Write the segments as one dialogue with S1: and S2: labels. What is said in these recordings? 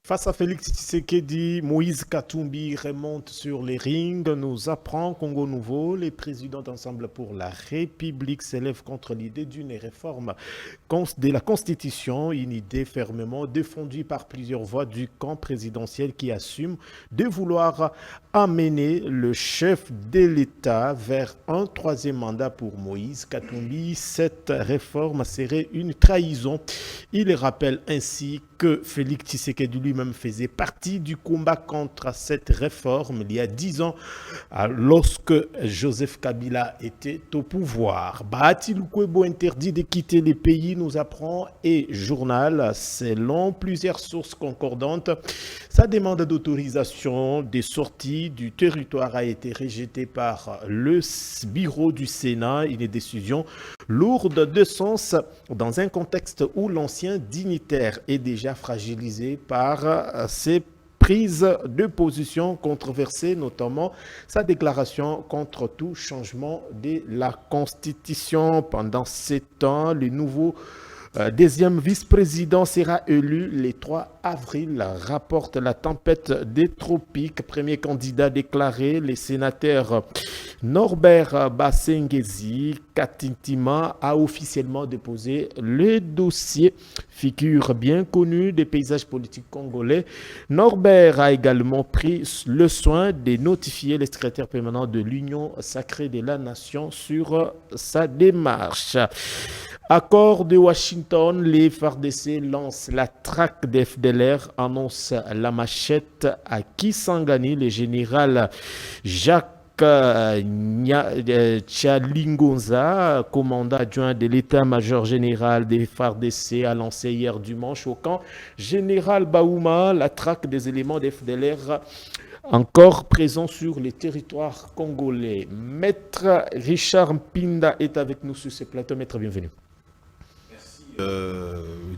S1: Face à Félix Tshisekedi, Moïse Katumbi remonte sur les rings, nous apprend Congo Nouveau. Les présidents d'Ensemble pour la République s'élèvent contre l'idée d'une réforme de la Constitution, une idée fermement défendue par plusieurs voix du camp présidentiel qui assume de vouloir amener le chef de l'État vers un troisième mandat pour Moïse Katumbi. Cette réforme serait une trahison. Il rappelle ainsi que Félix Tshisekedi lui-même faisait partie du combat contre cette réforme il y a 10 ans, lorsque Joseph Kabila était au pouvoir. Bahati Lukwebo interdit de quitter le pays, nous apprend, et journal, selon plusieurs sources concordantes, sa demande d'autorisation des sorties du territoire a été rejetée par le bureau du Sénat, une décision lourde de sens dans un contexte où l'ancien dignitaire est déjà fragilisé par ses prises de position controversées, notamment sa déclaration contre tout changement de la Constitution. Pendant 7 ans, le nouveau deuxième vice-président sera élu le 3 avril, rapporte la tempête des tropiques. Premier candidat déclaré, le sénateur Norbert Bassengezi Katintima a officiellement déposé le dossier. Figure bien connue des paysages politiques congolais, Norbert a également pris le soin de notifier le secrétaire permanent de l'Union sacrée de la Nation sur sa démarche. Accord de Washington, les FARDC lancent la traque des FDLR, annonce la machette à Kisangani. Le général Jacques Tchalingonza, commandant adjoint de l'état-major général des FARDC, a lancé hier dimanche au camp général Baouma la traque des éléments des FDLR encore présents sur le territoire congolais. Maître Richard Mpinda est avec nous sur ce plateau. Maître, bienvenue.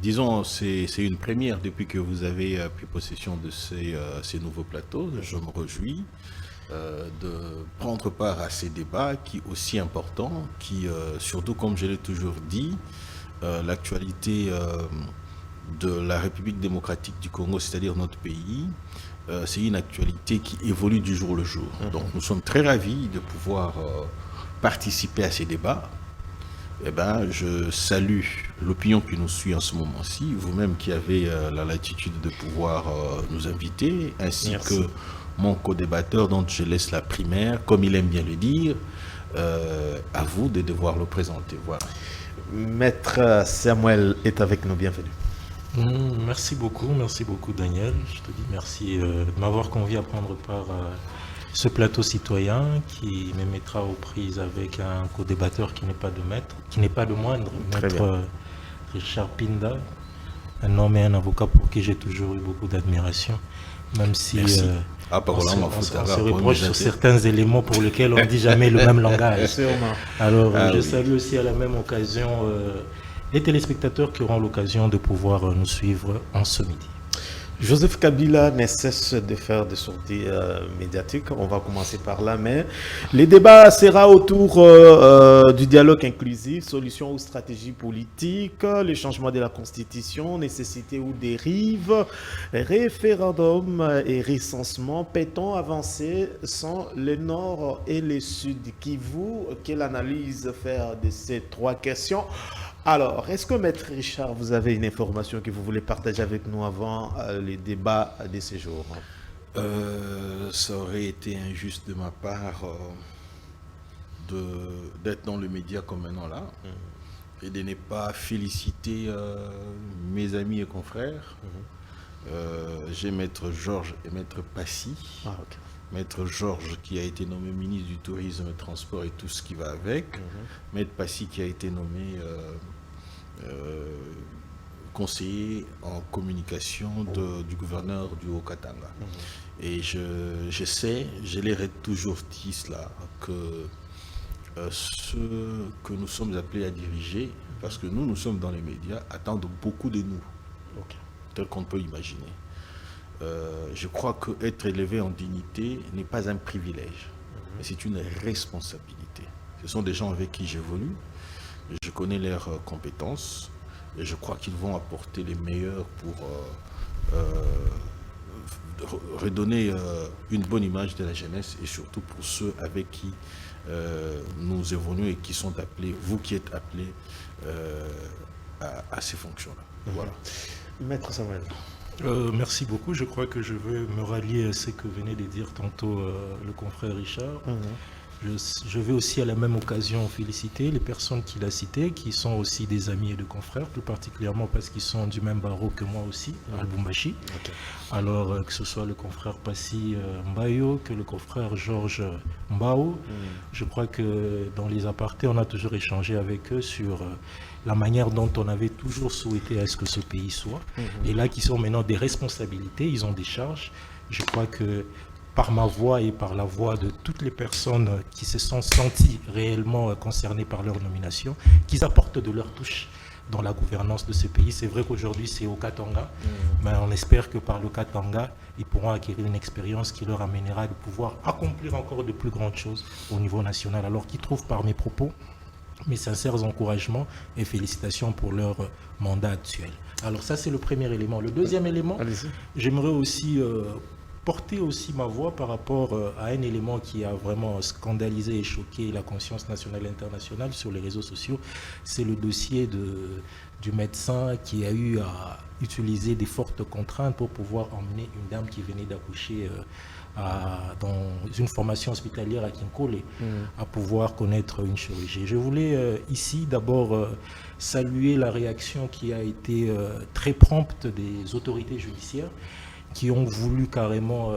S2: Disons, c'est une première depuis que vous avez pris possession de ces nouveaux plateaux. Je me réjouis de prendre part à ces débats qui sont aussi importants, qui, surtout comme je l'ai toujours dit, l'actualité de la République démocratique du Congo, c'est-à-dire notre pays, c'est une actualité qui évolue du jour le jour. Donc nous sommes très ravis de pouvoir participer à ces débats. Eh ben, je salue l'opinion qui nous suit en ce moment-ci, vous-même qui avez la latitude de pouvoir nous inviter, ainsi que mon co-débatteur dont je laisse la primaire, comme il aime bien le dire, à vous de devoir le présenter. Voilà.
S1: Maître Samuel est avec nous, bienvenue.
S3: Merci beaucoup Daniel. Je te dis merci de m'avoir convié à prendre part à ce plateau citoyen qui me mettra aux prises avec un co-débatteur qui n'est pas de maître, qui n'est pas de moindre, maître Richard Pinda, un homme et un avocat pour qui j'ai toujours eu beaucoup d'admiration, même si on se reproche sur certains éléments pour lesquels on ne dit jamais le même langage. Alors je salue aussi à la même occasion les téléspectateurs qui auront l'occasion de pouvoir nous suivre en ce midi.
S1: Joseph Kabila ne cesse de faire des sorties médiatiques. On va commencer par là, mais les débats seront autour du dialogue inclusif, solutions ou stratégies politiques, le changement de la Constitution, nécessité ou dérive, référendum et recensement. Peut-on avancer sans le Nord et le Sud Kivu? Quelle analyse faire de ces trois questions? Alors, est-ce que Maître Richard, vous avez une information que vous voulez partager avec nous avant les débats de ces jours?
S2: Ça aurait été injuste de ma part d'être dans le média comme maintenant là et de ne pas féliciter mes amis et confrères. J'ai Maître Georges et Maître Passy. Maître Georges qui a été nommé ministre du Tourisme, Transport et tout ce qui va avec. Maître Passy qui a été nommé conseiller en communication du gouverneur du Haut-Katanga. Et je sais, je l'ai toujours dit cela, que ceux que nous sommes appelés à diriger, parce que nous sommes dans les médias, attendent beaucoup de nous, tel qu'on peut imaginer. Je crois qu'être élevé en dignité n'est pas un privilège, mais c'est une responsabilité. Ce sont des gens avec qui j'évolue, je connais leurs compétences et je crois qu'ils vont apporter les meilleurs pour redonner une bonne image de la jeunesse et surtout pour ceux avec qui nous évoluons et qui sont appelés, vous qui êtes appelés à ces fonctions-là. Voilà.
S1: Maître Samuel.
S3: Merci beaucoup. Je crois que je veux me rallier à ce que venait de dire tantôt le confrère Richard. Je vais aussi à la même occasion féliciter les personnes qu'il a citées, qui sont aussi des amis et de confrères, plus particulièrement parce qu'ils sont du même barreau que moi aussi, à Lubumbashi. Okay. Alors que ce soit le confrère Passy Mbayo, que le confrère Georges Mbao, je crois que dans les apartés, on a toujours échangé avec eux sur la manière dont on avait toujours souhaité à ce que ce pays soit. Et là, qui sont maintenant des responsabilités, ils ont des charges. Je crois que par ma voix et par la voix de toutes les personnes qui se sont senties réellement concernées par leur nomination, qu'ils apportent de leur touche dans la gouvernance de ce pays. C'est vrai qu'aujourd'hui c'est au Katanga, mais on espère que par le Katanga, ils pourront acquérir une expérience qui leur amènera de pouvoir accomplir encore de plus grandes choses au niveau national. Alors qu'ils trouvent par mes propos mes sincères encouragements et félicitations pour leur mandat actuel. Alors ça c'est le premier élément. Le deuxième élément, j'aimerais aussi porter aussi ma voix par rapport à un élément qui a vraiment scandalisé et choqué la conscience nationale et internationale sur les réseaux sociaux. C'est le dossier du médecin qui a eu à utiliser des fortes contraintes pour pouvoir emmener une dame qui venait d'accoucher dans une formation hospitalière à Kinkole à pouvoir connaître une chirurgie. Je voulais ici d'abord saluer la réaction qui a été très prompte des autorités judiciaires qui ont voulu carrément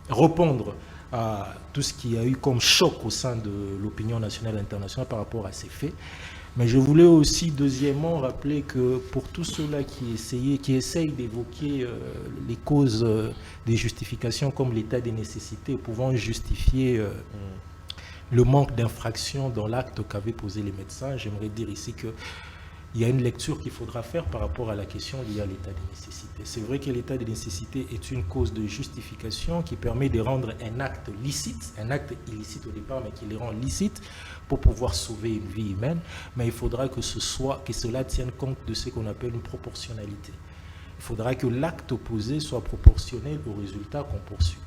S3: répondre à tout ce qu'il y a eu comme choc au sein de l'opinion nationale et internationale par rapport à ces faits. Mais je voulais aussi, deuxièmement, rappeler que pour tous ceux-là qui essayent d'évoquer les causes des justifications comme l'état des nécessités pouvant justifier le manque d'infraction dans l'acte qu'avaient posé les médecins, j'aimerais dire ici que il y a une lecture qu'il faudra faire par rapport à la question liée à l'état de nécessité. C'est vrai que l'état de nécessité est une cause de justification qui permet de rendre un acte licite, un acte illicite au départ, mais qui les rend licites pour pouvoir sauver une vie humaine. Mais il faudra que cela tienne compte de ce qu'on appelle une proportionnalité. Il faudra que l'acte opposé soit proportionnel au résultat qu'on poursuit.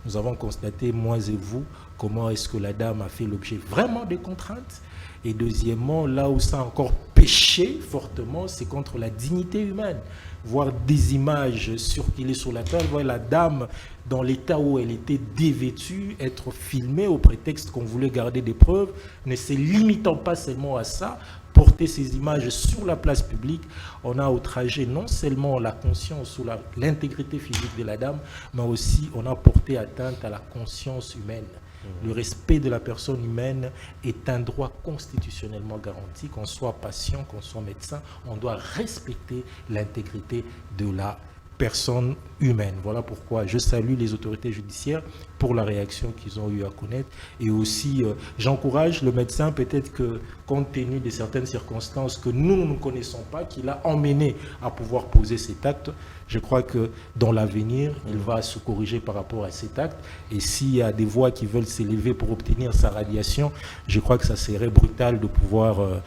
S3: Nous avons constaté, moi et vous, comment est-ce que la dame a fait l'objet vraiment des contraintes. Et deuxièmement, là où ça a encore péché fortement, c'est contre la dignité humaine. Voir des images circuler sur la toile, voir la dame dans l'état où elle était dévêtue, être filmée au prétexte qu'on voulait garder des preuves, ne se limitant pas seulement à ça, porter ces images sur la place publique, on a outragé non seulement la conscience ou l'intégrité physique de la dame, mais aussi on a porté atteinte à la conscience humaine. Le respect de la personne humaine est un droit constitutionnellement garanti, qu'on soit patient, qu'on soit médecin, on doit respecter l'intégrité de la personne humaine. Voilà pourquoi je salue les autorités judiciaires pour la réaction qu'ils ont eu à connaître. Et aussi, j'encourage le médecin, peut-être que compte tenu de certaines circonstances que nous ne connaissons pas, qu'il a emmené à pouvoir poser cet acte, je crois que dans l'avenir, il va se corriger par rapport à cet acte. Et s'il y a des voix qui veulent s'élever pour obtenir sa radiation, je crois que ça serait brutal de pouvoir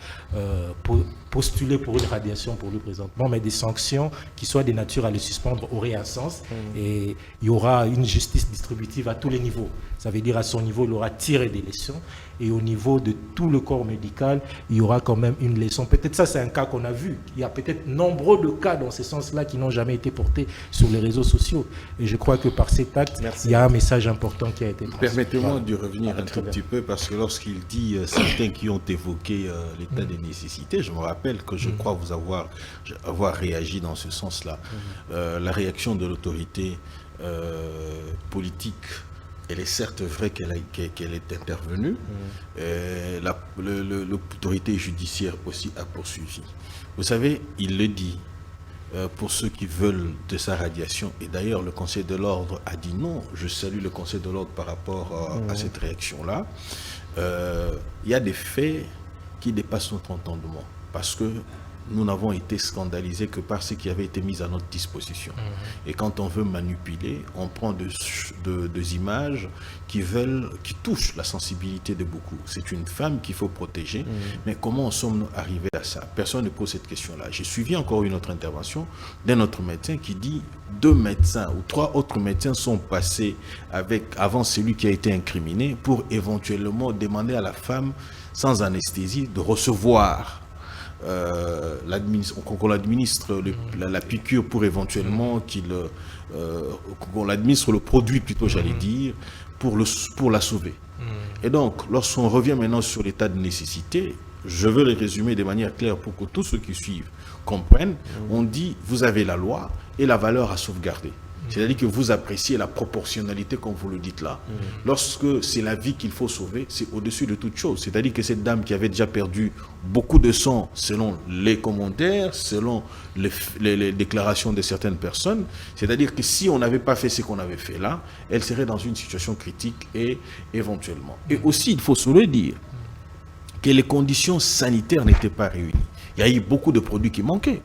S3: postuler pour une radiation pour lui présentement, mais des sanctions qui soient de nature à le suspendre auraient un sens. Et il y aura une justice distributive à tous les niveaux. Ça veut dire à son niveau, il aura tiré des leçons. Et au niveau de tout le corps médical, il y aura quand même une leçon. Peut-être ça, c'est un cas qu'on a vu. Il y a peut-être nombreux de cas dans ce sens-là qui n'ont jamais été portés sur les réseaux sociaux. Et je crois que par cet acte, il y a un message important qui a été transmis.
S2: Permettez-moi de revenir un tout petit peu, parce que lorsqu'il dit certains qui ont évoqué l'état des nécessités, je me rappelle que je crois vous avoir réagi dans ce sens-là. La réaction de l'autorité politique, elle est certes vraie qu'elle est intervenue. L'autorité judiciaire aussi a poursuivi. Vous savez, il le dit pour ceux qui veulent de sa radiation. Et d'ailleurs, le Conseil de l'Ordre a dit non. Je salue le Conseil de l'Ordre par rapport à cette réaction-là. Il y a des faits qui dépassent notre entendement. Parce que nous n'avons été scandalisés que par ce qui avait été mis à notre disposition. Et quand on veut manipuler, on prend des images qui touchent la sensibilité de beaucoup. C'est une femme qu'il faut protéger, mais comment sommes-nous arrivés à ça? Personne ne pose cette question-là. J'ai suivi encore une autre intervention d'un autre médecin qui dit 2 médecins ou 3 autres médecins sont passés avant celui qui a été incriminé pour éventuellement demander à la femme sans anesthésie de recevoir qu'on administre la piqûre pour éventuellement qu'on l'administre le produit plutôt, j'allais dire, pour la sauver. Et donc, lorsqu'on revient maintenant sur l'état de nécessité, je veux les résumer de manière claire pour que tous ceux qui suivent comprennent. On dit, vous avez la loi et la valeur à sauvegarder. C'est-à-dire que vous appréciez la proportionnalité, comme vous le dites là. Lorsque c'est la vie qu'il faut sauver, c'est au-dessus de toute chose. C'est-à-dire que cette dame qui avait déjà perdu beaucoup de sang, selon les commentaires, selon les déclarations de certaines personnes, c'est-à-dire que si on n'avait pas fait ce qu'on avait fait là, elle serait dans une situation critique et éventuellement. Et aussi, il faut se le dire, que les conditions sanitaires n'étaient pas réunies. Il y a eu beaucoup de produits qui manquaient.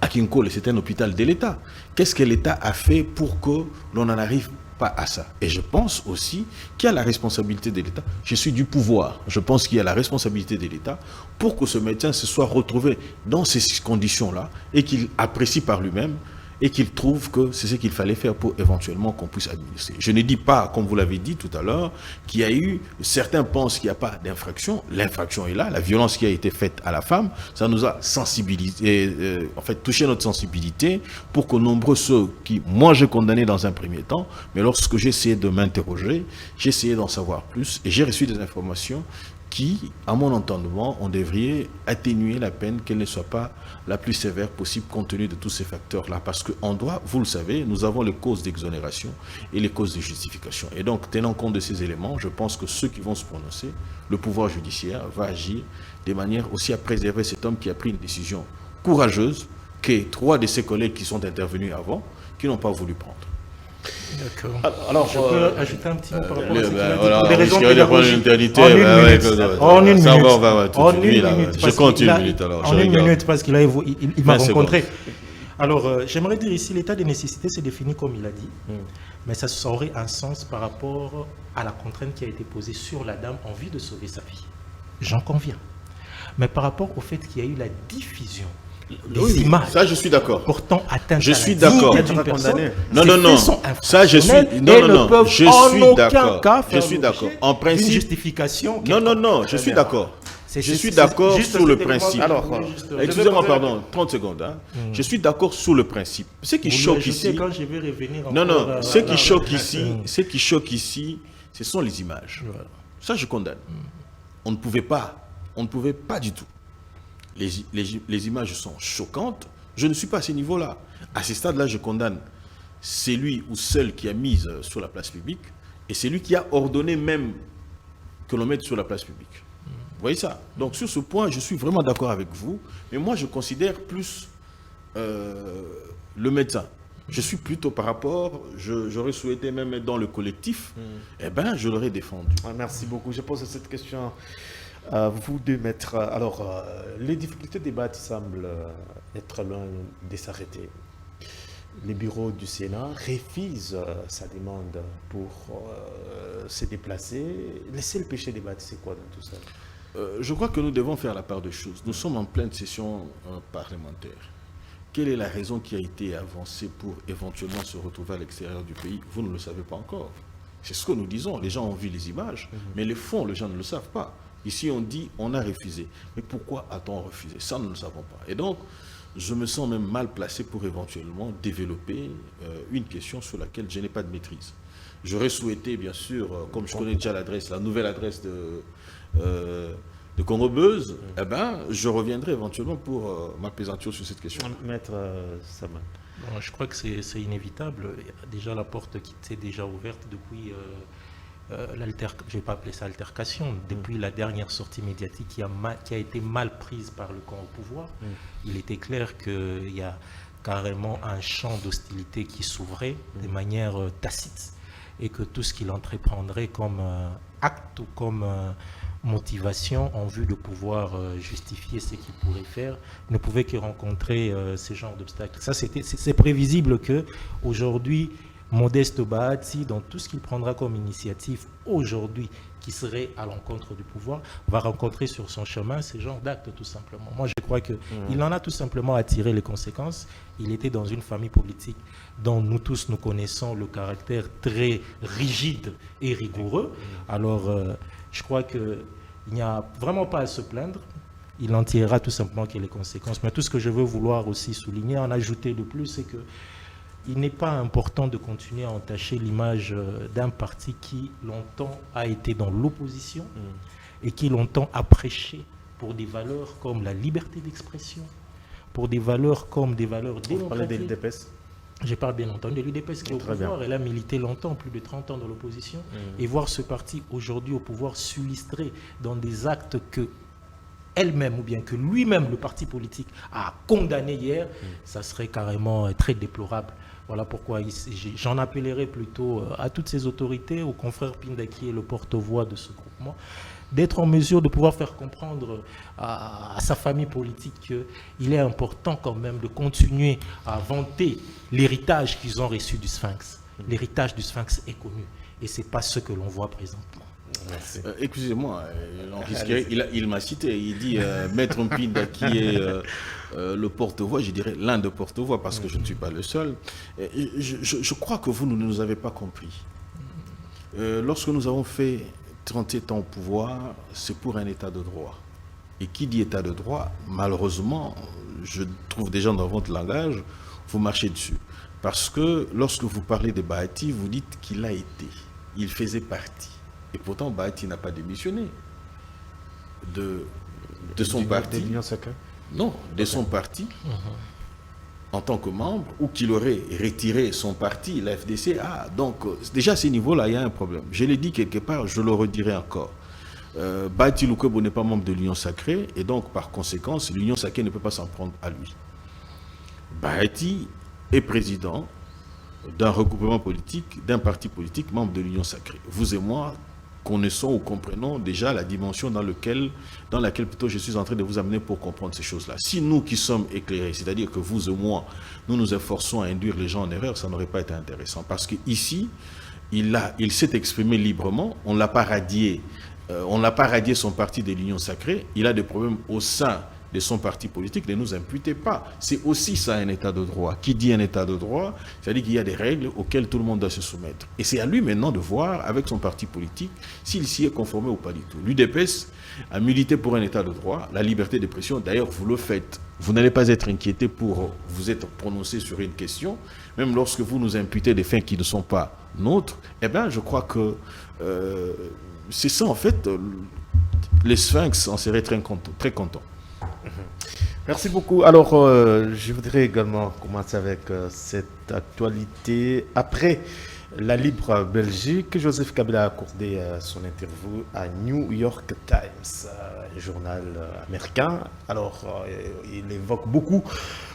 S2: À Kinkole, c'est un hôpital de l'État. Qu'est-ce que l'État a fait pour que l'on n'en arrive pas à ça? Et je pense aussi qu'il y a la responsabilité de l'État. Je suis du pouvoir. Je pense qu'il y a la responsabilité de l'État pour que ce médecin se soit retrouvé dans ces conditions-là et qu'il apprécie par lui-même et qu'il trouve que c'est ce qu'il fallait faire pour éventuellement qu'on puisse administrer. Je ne dis pas, comme vous l'avez dit tout à l'heure, qu'il y a eu, certains pensent qu'il n'y a pas d'infraction. L'infraction est là, la violence qui a été faite à la femme, ça nous a sensibilisé, touché notre sensibilité pour que nombreux ceux qui, moi j'ai condamné dans un premier temps, mais lorsque j'ai essayé de m'interroger, j'ai essayé d'en savoir plus et j'ai reçu des informations qui, à mon entendement, on devrait atténuer la peine, qu'elle ne soit pas la plus sévère possible compte tenu de tous ces facteurs-là. Parce qu'on doit, vous le savez, nous avons les causes d'exonération et les causes de justification. Et donc, tenant compte de ces éléments, je pense que ceux qui vont se prononcer, le pouvoir judiciaire va agir de manière aussi à préserver cet homme qui a pris une décision courageuse que 3 de ses collègues qui sont intervenus avant, qui n'ont pas voulu prendre.
S3: D'accord. Alors, je peux ajouter un petit mot par rapport à ce qu'il a dit.
S2: Voilà,
S3: pour des raisons
S2: pédagogiques.
S3: En une minute.
S2: Je compte une minute alors.
S3: En une minute, parce qu'il m'a rencontré. Alors, j'aimerais dire ici, l'état de nécessité, c'est défini comme il a dit, mais ça aurait un sens par rapport à la contrainte qui a été posée sur la dame en vue de sauver sa vie. J'en conviens. Mais par rapport au fait qu'il y a eu la diffusion des images,
S2: ça je suis d'accord.
S3: Portant atteinte
S2: je suis d'accord. Non. Ça je suis d'accord. Je suis d'accord. En principe.
S3: Une justification.
S2: Non. Je suis d'accord. Je suis d'accord sur le principe. Alors, excusez-moi, pardon, 30 secondes. Je suis d'accord sur le principe. Ce qui choque ici.
S3: Quand je vais revenir
S2: ce qui choque ici, ce sont les images. Ça je condamne. On ne pouvait pas du tout. Les images sont choquantes. Je ne suis pas à ce niveau-là. À ce stade-là, je condamne celui ou celle qui a mis sur la place publique et celui qui a ordonné même que l'on mette sur la place publique. Vous voyez ça? Donc sur ce point, je suis vraiment d'accord avec vous. Mais moi, je considère plus le médecin. Je suis plutôt par rapport, j'aurais souhaité même être dans le collectif, je l'aurais défendu.
S1: Merci beaucoup. Je pose cette question vous deux maîtres. Alors, les difficultés de débat semblent être loin de s'arrêter. Les bureaux du Sénat refusent sa demande pour se déplacer. Le seul péché débat, c'est quoi dans tout ça?
S2: Je crois que nous devons faire la part des choses. Nous sommes en pleine session parlementaire. Quelle est la raison qui a été avancée pour éventuellement se retrouver à l'extérieur du pays? Vous ne le savez pas encore. C'est ce que nous disons. Les gens ont vu les images, mais les fonds, les gens ne le savent pas. Ici, on dit, on a refusé. Mais pourquoi a-t-on refusé? Ça, nous ne le savons pas. Et donc, je me sens même mal placé pour éventuellement développer une question sur laquelle je n'ai pas de maîtrise. J'aurais souhaité, bien sûr, comme je connais déjà l'adresse, la nouvelle adresse de Congo-Buzz, je reviendrai éventuellement pour m'apaisantir sur cette question.
S1: Maître Saman.
S3: Bon, je crois que c'est inévitable. Déjà, la porte qui s'est déjà ouverte depuis... je ne vais pas appeler ça altercation, depuis la dernière sortie médiatique qui a été mal prise par le camp au pouvoir, il était clair qu'il y a carrément un champ d'hostilité qui s'ouvrait de manière tacite et que tout ce qu'il entreprendrait comme acte ou comme motivation en vue de pouvoir justifier ce qu'il pourrait faire, ne pouvait que rencontrer ce genre d'obstacles. Ça, c'est prévisible que aujourd'hui, Modeste Bahati, dans tout ce qu'il prendra comme initiative aujourd'hui, qui serait à l'encontre du pouvoir, va rencontrer sur son chemin ce genre d'actes, tout simplement. Moi, je crois qu'il en a tout simplement à tirer les conséquences. Il était dans une famille politique dont nous tous nous connaissons le caractère très rigide et rigoureux. Alors, je crois qu'il n'y a vraiment pas à se plaindre. Il en tirera tout simplement que les conséquences. Mais tout ce que je veux vouloir aussi souligner, en ajouter de plus, c'est que il n'est pas important de continuer à entacher l'image d'un parti qui longtemps a été dans l'opposition et qui longtemps a prêché pour des valeurs comme la liberté d'expression, pour des valeurs comme des valeurs démocratiques. Vous parlez de
S1: l'UDPS ?
S3: Je parle bien entendu de l'UDPS qui est au pouvoir. Elle a milité longtemps, plus de 30 ans dans l'opposition. Et voir ce parti aujourd'hui au pouvoir s'illustrer dans des actes que elle-même ou bien que lui-même, le parti politique, a condamné hier, ça serait carrément très déplorable. Voilà pourquoi j'en appellerai plutôt à toutes ces autorités, au confrère Pinda qui est le porte-voix de ce groupement, d'être en mesure de pouvoir faire comprendre à sa famille politique qu'il est important quand même de continuer à vanter l'héritage qu'ils ont reçu du Sphinx. L'héritage du Sphinx est connu et ce n'est pas ce que l'on voit présentement.
S2: Excusez-moi, il m'a cité, il dit Maître Mpinda qui est le porte-voix, je dirais l'un des porte-voix parce que je ne suis pas le seul. Je crois que vous ne nous avez pas compris. Lorsque nous avons fait 37 ans au pouvoir, c'est pour un état de droit. Et qui dit état de droit, malheureusement, je trouve déjà dans votre langage, vous marchez dessus. Parce que lorsque vous parlez de Bahati, vous dites qu'il a été, il faisait partie. Et pourtant, Bahati n'a pas démissionné de son parti.
S1: De l'Union sacrée ?
S2: Non, de son parti en tant que membre, ou qu'il aurait retiré son parti, la FDC. Ah, donc, déjà à ce niveau-là, il y a un problème. Je l'ai dit quelque part, je le redirai encore. Bahati Lukwebo n'est pas membre de l'Union sacrée, et donc, par conséquent, l'Union sacrée ne peut pas s'en prendre à lui. Bahati est président d'un regroupement politique, d'un parti politique membre de l'Union sacrée. Vous et moi, connaissons ou comprenons déjà la dimension dans laquelle plutôt je suis en train de vous amener pour comprendre ces choses-là. Si nous qui sommes éclairés, c'est-à-dire que vous et moi, nous nous efforçons à induire les gens en erreur, ça n'aurait pas été intéressant. Parce qu'ici, il s'est exprimé librement, on ne l'a pas radié son parti de l'Union sacrée, il a des problèmes au sein de son parti politique, ne nous imputez pas. C'est aussi ça un état de droit. Qui dit un état de droit, c'est-à-dire qu'il y a des règles auxquelles tout le monde doit se soumettre. Et c'est à lui maintenant de voir, avec son parti politique, s'il s'y est conformé ou pas du tout. L'UDPS a milité pour un état de droit, la liberté d'expression, d'ailleurs vous le faites. Vous n'allez pas être inquiété pour vous être prononcé sur une question, même lorsque vous nous imputez des faits qui ne sont pas nôtres, eh bien je crois que c'est ça en fait, les Sphinx en seraient très contents.
S1: Merci beaucoup. Alors, je voudrais également commencer avec cette actualité. Après la Libre Belgique, Joseph Kabila a accordé son interview à New York Times, un journal américain. Alors, il évoque beaucoup.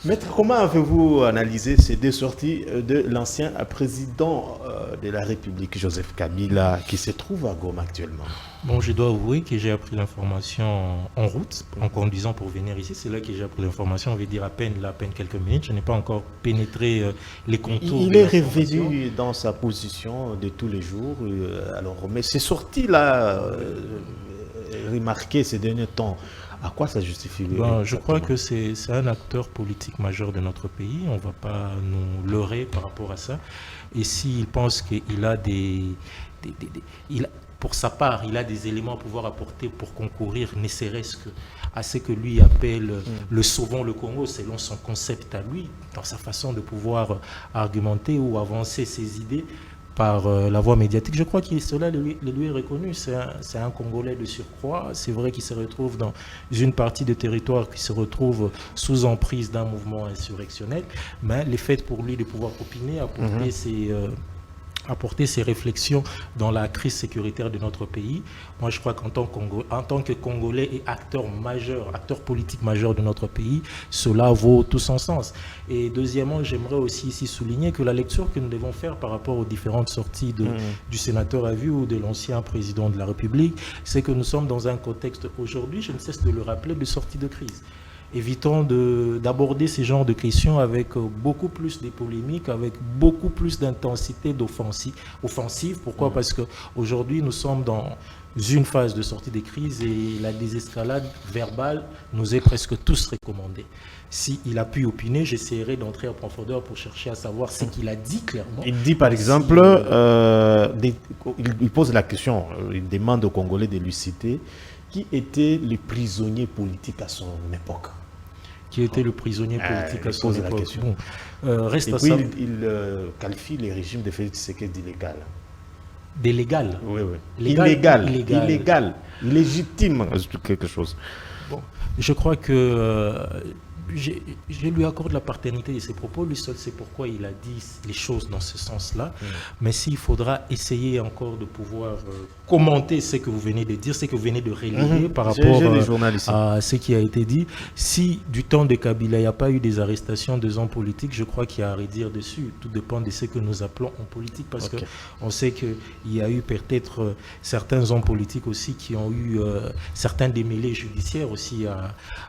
S1: Maître, comment avez-vous analysé ces deux sorties de l'ancien président de la République, Joseph Kabila, qui se trouve à Goma actuellement?
S3: Bon, je dois avouer que j'ai appris l'information en route, en conduisant pour venir ici. C'est là que j'ai appris l'information, on va dire à peine quelques minutes. Je n'ai pas encore pénétré les contours.
S1: Il est revenu dans sa position de tous les jours. Mais ces sorties-là, remarquées ces derniers temps, à quoi ça justifie?
S3: Je crois que c'est un acteur politique majeur de notre pays. On ne va pas nous leurrer par rapport à ça. Et s'il pense qu'il a pour sa part, il a des éléments à pouvoir apporter pour concourir, ne serait-ce qu'à ce que lui appelle le sauvons le Congo, selon son concept à lui, dans sa façon de pouvoir argumenter ou avancer ses idées par la voie médiatique. Je crois que cela lui est reconnu. C'est un Congolais de surcroît. C'est vrai qu'il se retrouve dans une partie du territoire qui se retrouve sous emprise d'un mouvement insurrectionnel, mais le fait pour lui de pouvoir opiner, apporter apporter ses réflexions dans la crise sécuritaire de notre pays. Moi, je crois qu'en tant que Congolais et acteur politique majeur de notre pays, cela vaut tout son sens. Et deuxièmement, j'aimerais aussi ici souligner que la lecture que nous devons faire par rapport aux différentes sorties du sénateur Aviu ou de l'ancien président de la République, c'est que nous sommes dans un contexte aujourd'hui, je ne cesse de le rappeler, de sortie de crise. Évitons d'aborder ces genres de questions avec beaucoup plus de polémiques, avec beaucoup plus d'intensité offensive. Pourquoi ? Parce qu'aujourd'hui, nous sommes dans une phase de sortie des crises et la désescalade verbale nous est presque tous recommandée. S'il a pu opiner, j'essaierai d'entrer en profondeur pour chercher à savoir ce qu'il a dit clairement.
S1: Il dit par exemple, il pose la question, il demande aux Congolais de lui citer qui étaient les prisonniers politiques à son époque.
S3: Qui était le prisonnier politique à son époque.
S1: Bon,
S3: reste
S1: et
S3: à
S1: puis
S3: savoir.
S1: il qualifie les régimes de Félix Tshisekedi d'illégal.
S3: D'illégal.
S1: Oui, oui.
S3: Illégal.
S1: Légitime, quelque chose.
S3: Bon, je crois que je lui accorde la paternité de ses propos. Lui seul sait pourquoi il a dit les choses dans ce sens-là. Mais s'il faudra essayer encore de pouvoir commenter ce que vous venez de dire, ce que vous venez de relayer par rapport à ce qui a été dit. Si du temps de Kabila, il n'y a pas eu des arrestations de hommes politiques, je crois qu'il y a à redire dessus. Tout dépend de ce que nous appelons en politique, parce qu'on sait qu'il y a eu peut-être certains hommes politiques aussi qui ont eu certains démêlés judiciaires aussi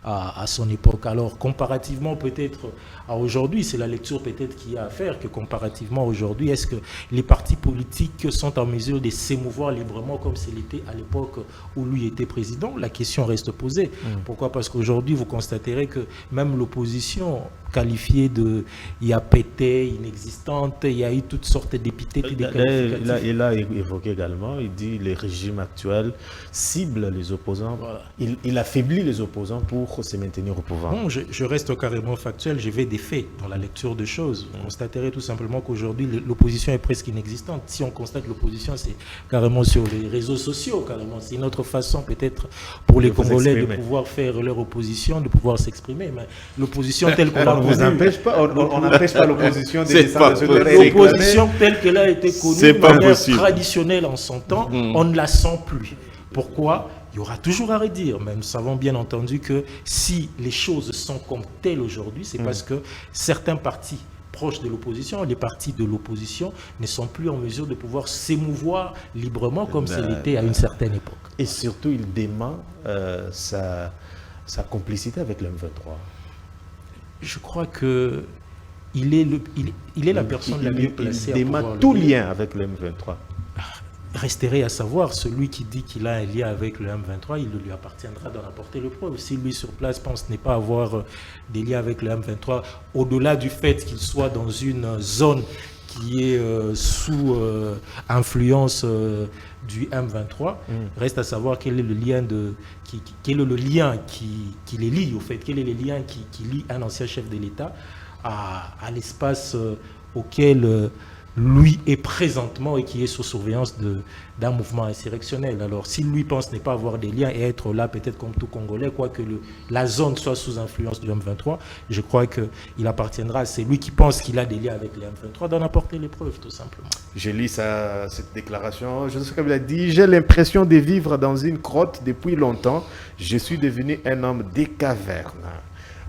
S3: à son époque. Alors, comparativement peut-être à aujourd'hui, c'est la lecture peut-être qu'il y a à faire, que comparativement aujourd'hui, est-ce que les partis politiques sont en mesure de s'émouvoir librement comme c'était à l'époque où lui était président? La question reste posée. Pourquoi? Parce qu'aujourd'hui, vous constaterez que même l'opposition qualifiée de IAPT, inexistante, il y a eu toutes sortes d'épithètes et de qualificatifs.
S1: Il a évoqué également, il dit les régimes actuels ciblent les opposants. Voilà. Il affaiblit les opposants pour se maintenir au pouvoir.
S3: Non, je reste carrément factuel, je vais des faits dans la lecture de choses. Vous constaterez tout simplement qu'aujourd'hui, l'opposition est presque inexistante. Si on constate l'opposition, c'est carrément sur les réseaux sociaux, carrément. C'est une autre façon peut-être pour les Congolais de pouvoir faire leur opposition, de pouvoir s'exprimer. Mais l'opposition telle qu'on l'a
S1: on n'empêche pas l'opposition de descendre sur le terrain.
S3: L'opposition telle qu'elle a été connue de manière traditionnelle en son temps, on ne la sent plus. Pourquoi? Il y aura toujours à redire, mais nous savons bien entendu que si les choses sont comme telles aujourd'hui, c'est parce que certains partis proches de l'opposition, les partis de l'opposition ne sont plus en mesure de pouvoir s'émouvoir librement comme ça l'était à une certaine époque.
S1: Et surtout, il dément sa complicité avec le M23.
S3: Je crois que il est la personne la mieux placée à pouvoir
S1: dément tout lien avec le M23.
S3: Resterait à savoir, celui qui dit qu'il a un lien avec le M23, il lui appartiendra d'en apporter le preuve. Si lui sur place pense ne pas avoir des liens avec le M23, au-delà du fait qu'il soit dans une zone qui est sous influence du M23, reste à savoir quel est le lien qui les lie au fait, quel est le lien qui lie un ancien chef de l'État à l'espace auquel lui est présentement et qui est sous surveillance d'un mouvement insurrectionnel. Alors, s'il lui pense ne pas avoir des liens et être là, peut-être comme tout Congolais, quoique la zone soit sous influence du M23, je crois qu'il appartiendra à celui qui pense qu'il a des liens avec le M23 d'en apporter les preuves, tout simplement.
S1: Je lis cette déclaration. Joseph Kabila a dit « J'ai l'impression de vivre dans une grotte depuis longtemps. Je suis devenu un homme des cavernes. »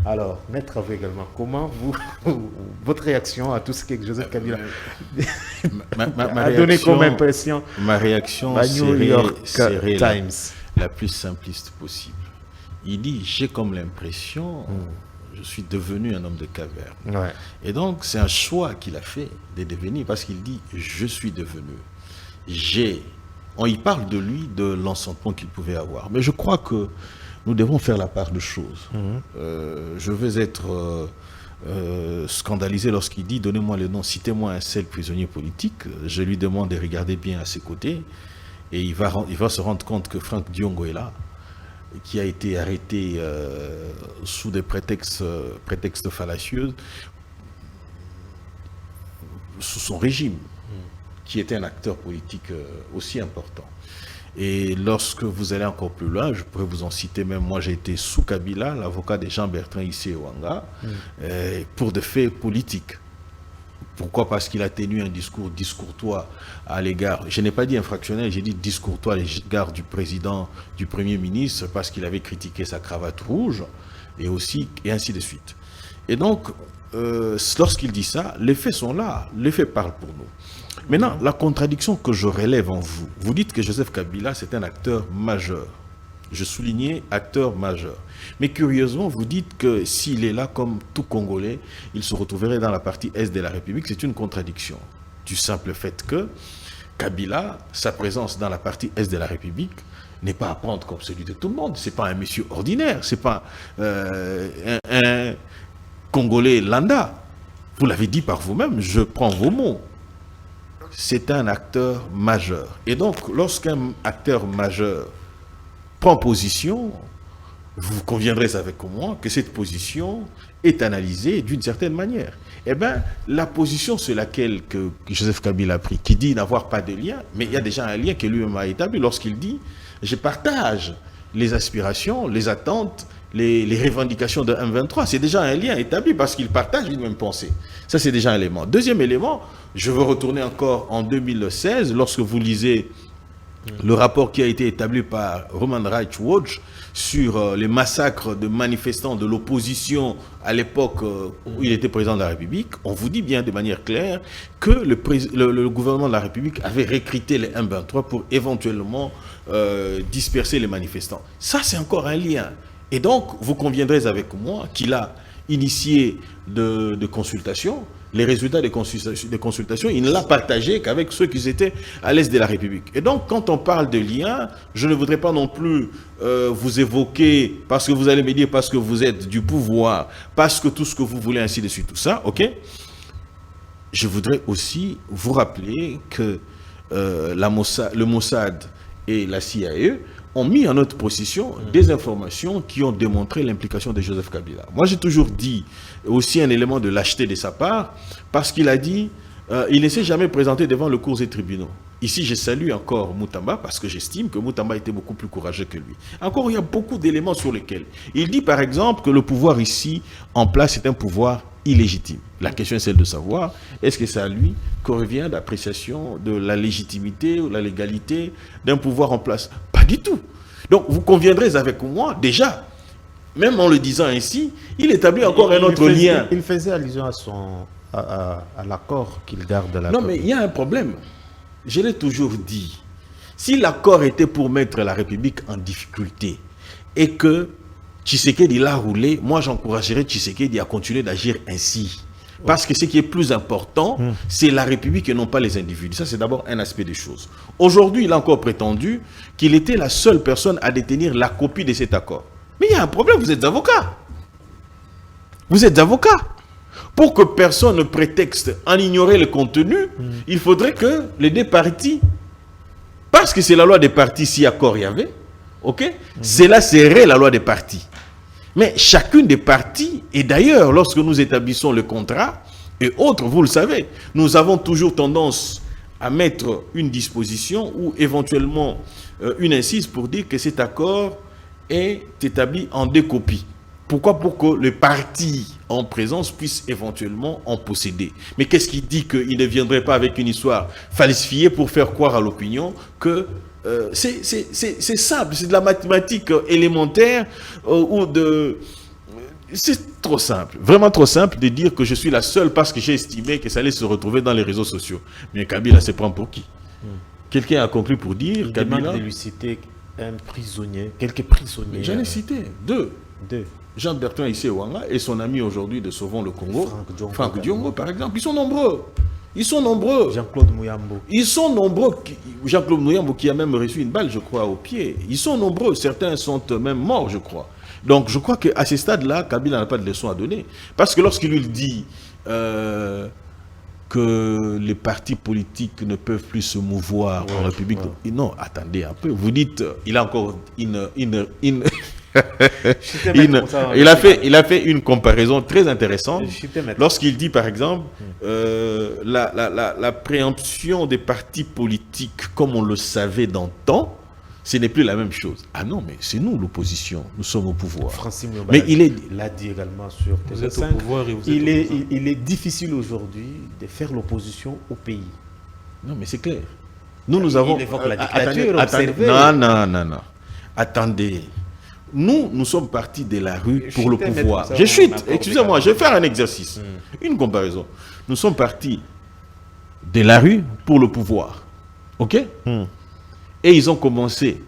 S1: Alors, Maître Aviu également, comment votre réaction à tout ce que Joseph Kabila a donné comme impression?
S2: Ma réaction serait la plus simpliste possible. Il dit, j'ai comme l'impression, je suis devenu un homme de caverne.
S1: Ouais.
S2: Et donc, c'est un choix qu'il a fait de devenir, parce qu'il dit, je suis devenu. On y parle de lui, de l'enchantement qu'il pouvait avoir. Mais je crois que nous devons faire la part de choses. Je vais être scandalisé lorsqu'il dit « Donnez-moi le nom, citez-moi un seul prisonnier politique ». Je lui demande de regarder bien à ses côtés et il va se rendre compte que Franck Diongo est là, qui a été arrêté sous des prétextes fallacieux sous son régime, qui était un acteur politique aussi important. Et lorsque vous allez encore plus loin, je pourrais vous en citer même, moi j'ai été sous Kabila, l'avocat de Jean Bertrand ici à Ouanga, pour des faits politiques. Pourquoi? Parce qu'il a tenu un discours discourtois à l'égard, je n'ai pas dit infractionnel, j'ai dit discourtois à l'égard du président, du Premier ministre, parce qu'il avait critiqué sa cravate rouge, et ainsi de suite. Et donc, lorsqu'il dit ça, les faits sont là, les faits parlent pour nous. Maintenant, la contradiction que je relève en vous, vous dites que Joseph Kabila, c'est un acteur majeur. Je soulignais acteur majeur. Mais curieusement, vous dites que s'il est là comme tout Congolais, il se retrouverait dans la partie Est de la République. C'est une contradiction. Du simple fait que Kabila, sa présence dans la partie Est de la République, n'est pas à prendre comme celui de tout le monde. Ce n'est pas un monsieur ordinaire. Ce n'est pas un Congolais lambda. Vous l'avez dit par vous-même, je prends vos mots. C'est un acteur majeur. Et donc, lorsqu'un acteur majeur prend position, vous conviendrez avec moi que cette position est analysée d'une certaine manière. Eh bien, la position sur laquelle que Joseph Kabila a pris, qui dit n'avoir pas de lien, mais il y a déjà un lien que lui-même a établi lorsqu'il dit « je partage les aspirations, les attentes, les revendications de M23 ». C'est déjà un lien établi parce qu'il partage une même pensée. Ça, c'est déjà un élément. Deuxième élément, je veux retourner encore en 2016, lorsque vous lisez le rapport qui a été établi par Human Rights Watch sur les massacres de manifestants de l'opposition à l'époque où il était président de la République, on vous dit bien de manière claire que le gouvernement de la République avait recruté les M23 pour éventuellement disperser les manifestants. Ça, c'est encore un lien. Et donc, vous conviendrez avec moi qu'il a initié de consultations. Les résultats des consultations, il ne l'a partagé qu'avec ceux qui étaient à l'Est de la République. Et donc, quand on parle de lien, je ne voudrais pas non plus vous évoquer, parce que vous allez me dire, parce que vous êtes du pouvoir, parce que tout ce que vous voulez, ainsi de suite, tout ça, ok? Je voudrais aussi vous rappeler que le Mossad et la CIA ont mis en notre possession des informations qui ont démontré l'implication de Joseph Kabila. Moi, j'ai toujours dit aussi un élément de lâcheté de sa part, parce qu'il a dit il ne s'est jamais présenté devant le cours des tribunaux. Ici, je salue encore Moutamba, parce que j'estime que Moutamba était beaucoup plus courageux que lui. Encore, il y a beaucoup d'éléments sur lesquels. Il dit, par exemple, que le pouvoir ici, en place, est un pouvoir illégitime. La question est celle de savoir, est-ce que c'est à lui qu'on revient d'appréciation de la légitimité ou la légalité d'un pouvoir en place? Pas du tout. Donc, vous conviendrez avec moi, déjà, même en le disant ainsi, il établit encore un autre lien.
S1: Il faisait allusion à l'accord qu'il garde de la
S2: Non, mais il y a un problème. Je l'ai toujours dit. Si l'accord était pour mettre la République en difficulté et que Tshisekedi l'a roulé, moi j'encouragerais Tshisekedi à continuer d'agir ainsi. Parce que ce qui est plus important, c'est la République et non pas les individus. Ça, c'est d'abord un aspect des choses. Aujourd'hui, il a encore prétendu qu'il était la seule personne à détenir la copie de cet accord. Mais il y a un problème, vous êtes avocat. Vous êtes avocat. Pour que personne ne prétexte en ignorer le contenu, il faudrait que les deux parties, parce que c'est la loi des parties si accord il y avait, ok, cela serait la loi des parties. Mais chacune des parties, et d'ailleurs, lorsque nous établissons le contrat, et autres, vous le savez, nous avons toujours tendance à mettre une disposition ou éventuellement une incise pour dire que cet accord est établi en deux copies. Pourquoi? Pour que les partis en présence puissent éventuellement en posséder. Mais qu'est-ce qui dit qu'il ne viendrait pas avec une histoire falsifiée pour faire croire à l'opinion que c'est simple, c'est de la mathématique élémentaire ou de... C'est trop simple, vraiment trop simple de dire que je suis la seule parce que j'ai estimé que ça allait se retrouver dans les réseaux sociaux. Mais Kabila se prend pour qui? Quelqu'un a conclu pour dire...
S1: Il
S2: Kabila
S1: demande de lui citer un prisonnier, quelques prisonniers.
S2: J'en ai cité deux.
S1: Deux.
S2: Jean-Bertrand Issé-Ouanga et son ami aujourd'hui de Sauvons le Congo,
S1: Franck
S2: Diongo, par exemple. Ils sont nombreux. Ils sont nombreux.
S1: Jean-Claude Mouyambo.
S2: Ils sont nombreux. Jean-Claude Mouyambo qui a même reçu une balle, je crois, au pied. Ils sont nombreux. Certains sont même morts, je crois. Donc, je crois qu'à ce stade-là, Kabila n'a pas de leçon à donner. Parce que lorsqu'il lui dit que les partis politiques ne peuvent plus se mouvoir en République... Non, attendez un peu. Vous dites, il a encore il a fait une comparaison très intéressante lorsqu'il dit par exemple la préemption des partis politiques comme on le savait dans le temps, ce n'est plus la même chose. Ah non, mais c'est nous l'opposition, nous sommes au pouvoir.
S1: Francine Yomba
S2: Mais il est...
S1: l'a dit également sur
S3: Vous êtes au
S1: TV5.
S3: pouvoir et vous êtes
S1: Il est difficile aujourd'hui de faire l'opposition au pays.
S2: Non, mais c'est clair. Nous avons...
S1: Il évoque la dictature,
S2: attendez.
S1: observez.
S2: Non. Attendez. Nous sommes partis de la rue pour le
S1: Chutez,
S2: pouvoir.
S1: maître,
S2: Je chute,
S1: on a
S2: excusez-moi, je vais faire un exercice, une comparaison. Nous sommes partis de la rue pour le pouvoir. OK? Et ils ont commencé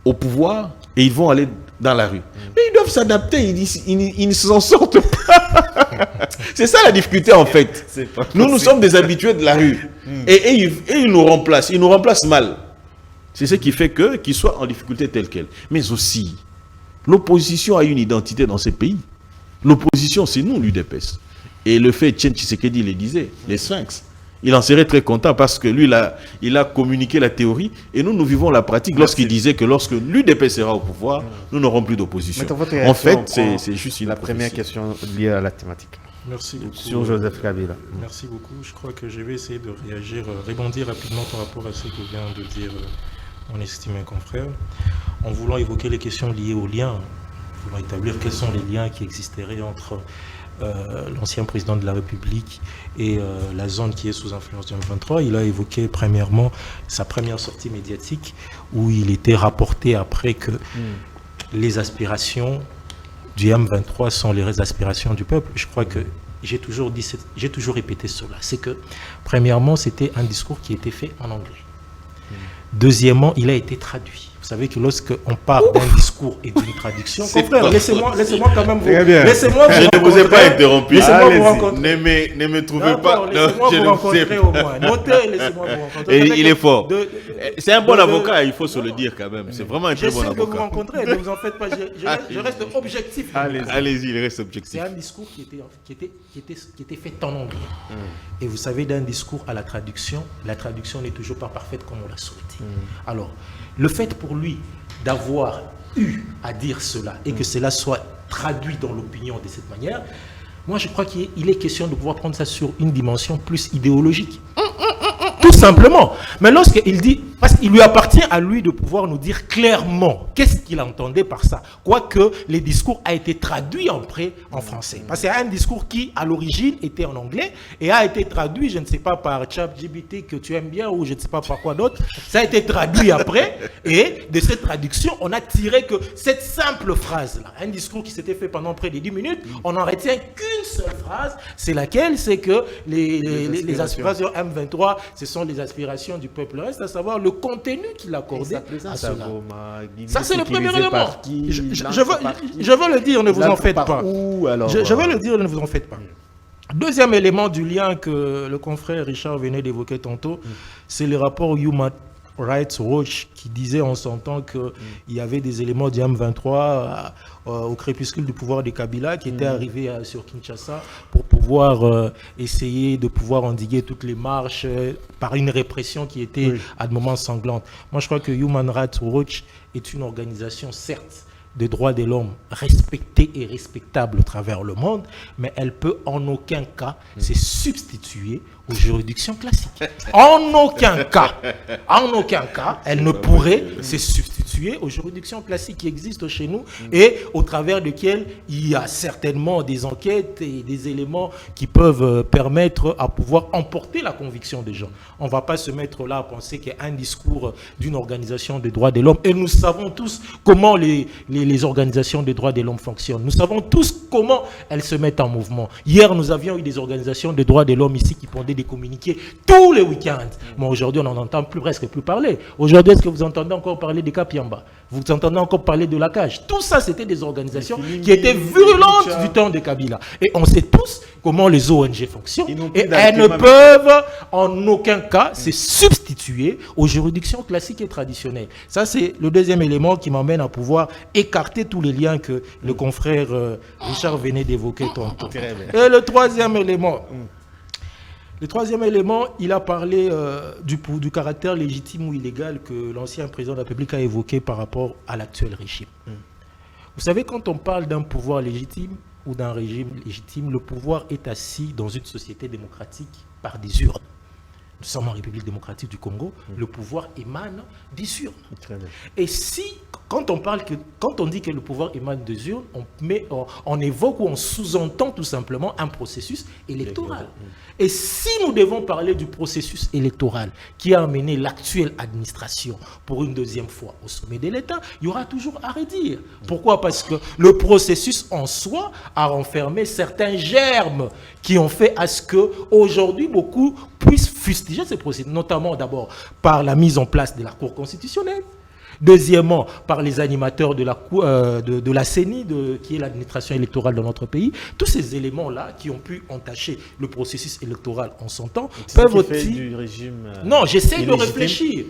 S2: au pouvoir et ils vont aller dans la rue. Mais ils doivent s'adapter, ils ne s'en sortent pas. C'est ça la difficulté en fait. Nous sommes des habitués de la rue. Et ils nous remplacent mal. C'est ce qui fait qu'ils soient en difficulté telle qu'elle. Mais aussi, l'opposition a une identité dans ces pays. L'opposition, c'est nous, l'UDPS. Et le fait, Etienne Tshisekedi le disait, les Sphinx, il en serait très content parce que lui, il a communiqué la théorie et nous vivons la pratique lorsqu'il disait que lorsque l'UDPS sera au pouvoir, nous n'aurons plus d'opposition.
S1: En
S2: fait, c'est juste
S1: la première question liée à la thématique.
S3: Merci beaucoup.
S1: Sur Joseph Kabila.
S3: Merci beaucoup. Je crois que je vais essayer de réagir, rebondir rapidement par rapport à ce que vient de dire mon estimé confrère. En voulant évoquer les questions liées aux liens, en voulant établir quels sont les liens qui existeraient entre l'ancien président de la République et la zone qui est sous influence du M23, il a évoqué premièrement sa première sortie médiatique où il était rapporté après que les aspirations du M23 sont les aspirations du peuple. Je crois que j'ai toujours répété cela. C'est que premièrement, c'était un discours qui était fait en anglais. Deuxièmement, il a été traduit. Vous savez que lorsqu'on parle d'un discours et d'une traduction, confrère, laissez-moi quand même vous... Laissez-moi
S2: je ne vous ai pas interrompu.
S3: Laissez-moi vous rencontrer.
S2: Ne me trouvez pas...
S3: Laissez-moi vous rencontrer au moins. Notez, laissez-moi vous rencontrer.
S2: Et il est fort. C'est un bon avocat, il faut se le dire quand même. C'est vraiment un très bon avocat.
S3: J'essaie de vous rencontrer, ne vous en faites pas. Je reste objectif.
S2: Allez-y, il reste objectif.
S3: C'est un discours qui était fait en anglais. Et vous savez, d'un discours à la traduction n'est toujours pas parfaite comme on l'a souhaité. Alors, le fait pour lui d'avoir eu à dire cela et que cela soit traduit dans l'opinion de cette manière, moi je crois qu'il est question de pouvoir prendre ça sur une dimension plus idéologique. Tout simplement. Mais lorsqu'il dit, parce qu'il lui appartient à lui de pouvoir nous dire clairement qu'est-ce qu'il entendait par ça. Quoique les discours a été traduit en français. Parce qu'il y a un discours qui, à l'origine, était en anglais et a été traduit, je ne sais pas, par ChatGPT que tu aimes bien ou je ne sais pas par quoi d'autre. Ça a été traduit après et de cette traduction, on a tiré que cette simple phrase-là, un discours qui s'était fait pendant près de 10 minutes, on n'en retient qu'une seule phrase, c'est laquelle? C'est que les aspirations M23, ce sont les aspirations du peuple. Reste à savoir le contenu qu'il accordait à cela. Ça, c'est le premier élément. Je veux le dire, ne vous en faites pas. Je veux le dire, ne vous en faites pas. Deuxième élément du lien que le confrère Richard venait d'évoquer tantôt, c'est le rapport Human Rights Watch qui disait en son temps qu'il y avait des éléments du M23 au crépuscule du pouvoir de Kabila qui étaient arrivés sur Kinshasa pour pouvoir essayer de pouvoir endiguer toutes les marches par une répression qui était à de moments sanglante. Moi, je crois que Human Rights Watch est une organisation, certes, des droits de l'homme respectée et respectable à travers le monde, mais elle peut en aucun cas se substituer aux juridictions classiques. En aucun cas, elle ne pourrait se substituer aux juridictions classiques qui existent chez nous et au travers desquelles il y a certainement des enquêtes et des éléments qui peuvent permettre à pouvoir emporter la conviction des gens. On ne va pas se mettre là à penser qu'il y a un discours d'une organisation des droits de l'homme et nous savons tous comment les organisations des droits de l'homme fonctionnent. Nous savons tous comment elles se mettent en mouvement. Hier, nous avions eu des organisations des droits de l'homme ici qui pondaient des communiqués tous les week-ends. Mais aujourd'hui, on n'en entend presque plus parler. Aujourd'hui, est-ce que vous entendez encore parler des Kapiamba? Vous entendez encore parler de la cage? Tout ça, c'était des organisations qui étaient virulentes du temps de Kabila. Et on sait tous comment les ONG fonctionnent. Et elles ne peuvent en aucun cas se substituer aux juridictions classiques et traditionnelles. Ça, c'est le deuxième élément qui m'amène à pouvoir écarter tous les liens que le confrère Richard venait d'évoquer tantôt. Et le troisième élément... il a parlé du caractère légitime ou illégal que l'ancien président de la République a évoqué par rapport à l'actuel régime. Vous savez, quand on parle d'un pouvoir légitime ou d'un régime légitime, le pouvoir est assis dans une société démocratique par des urnes. nous sommes en République démocratique du Congo, le pouvoir émane des urnes. Et si, quand on dit que le pouvoir émane des urnes, on évoque ou on sous-entend tout simplement un processus électoral. Et si nous devons parler du processus électoral qui a amené l'actuelle administration pour une deuxième fois au sommet de l'État, il y aura toujours à redire. Pourquoi? Parce que le processus en soi a renfermé certains germes qui ont fait à ce qu'aujourd'hui, beaucoup puissent fustiger ces procédures, notamment d'abord par la mise en place de la Cour constitutionnelle, deuxièmement par les animateurs de la CENI, qui est l'administration électorale dans notre pays. Tous ces éléments-là qui ont pu entacher le processus électoral en son temps peuvent aussi...
S1: du régime
S3: non, j'essaie de réfléchir.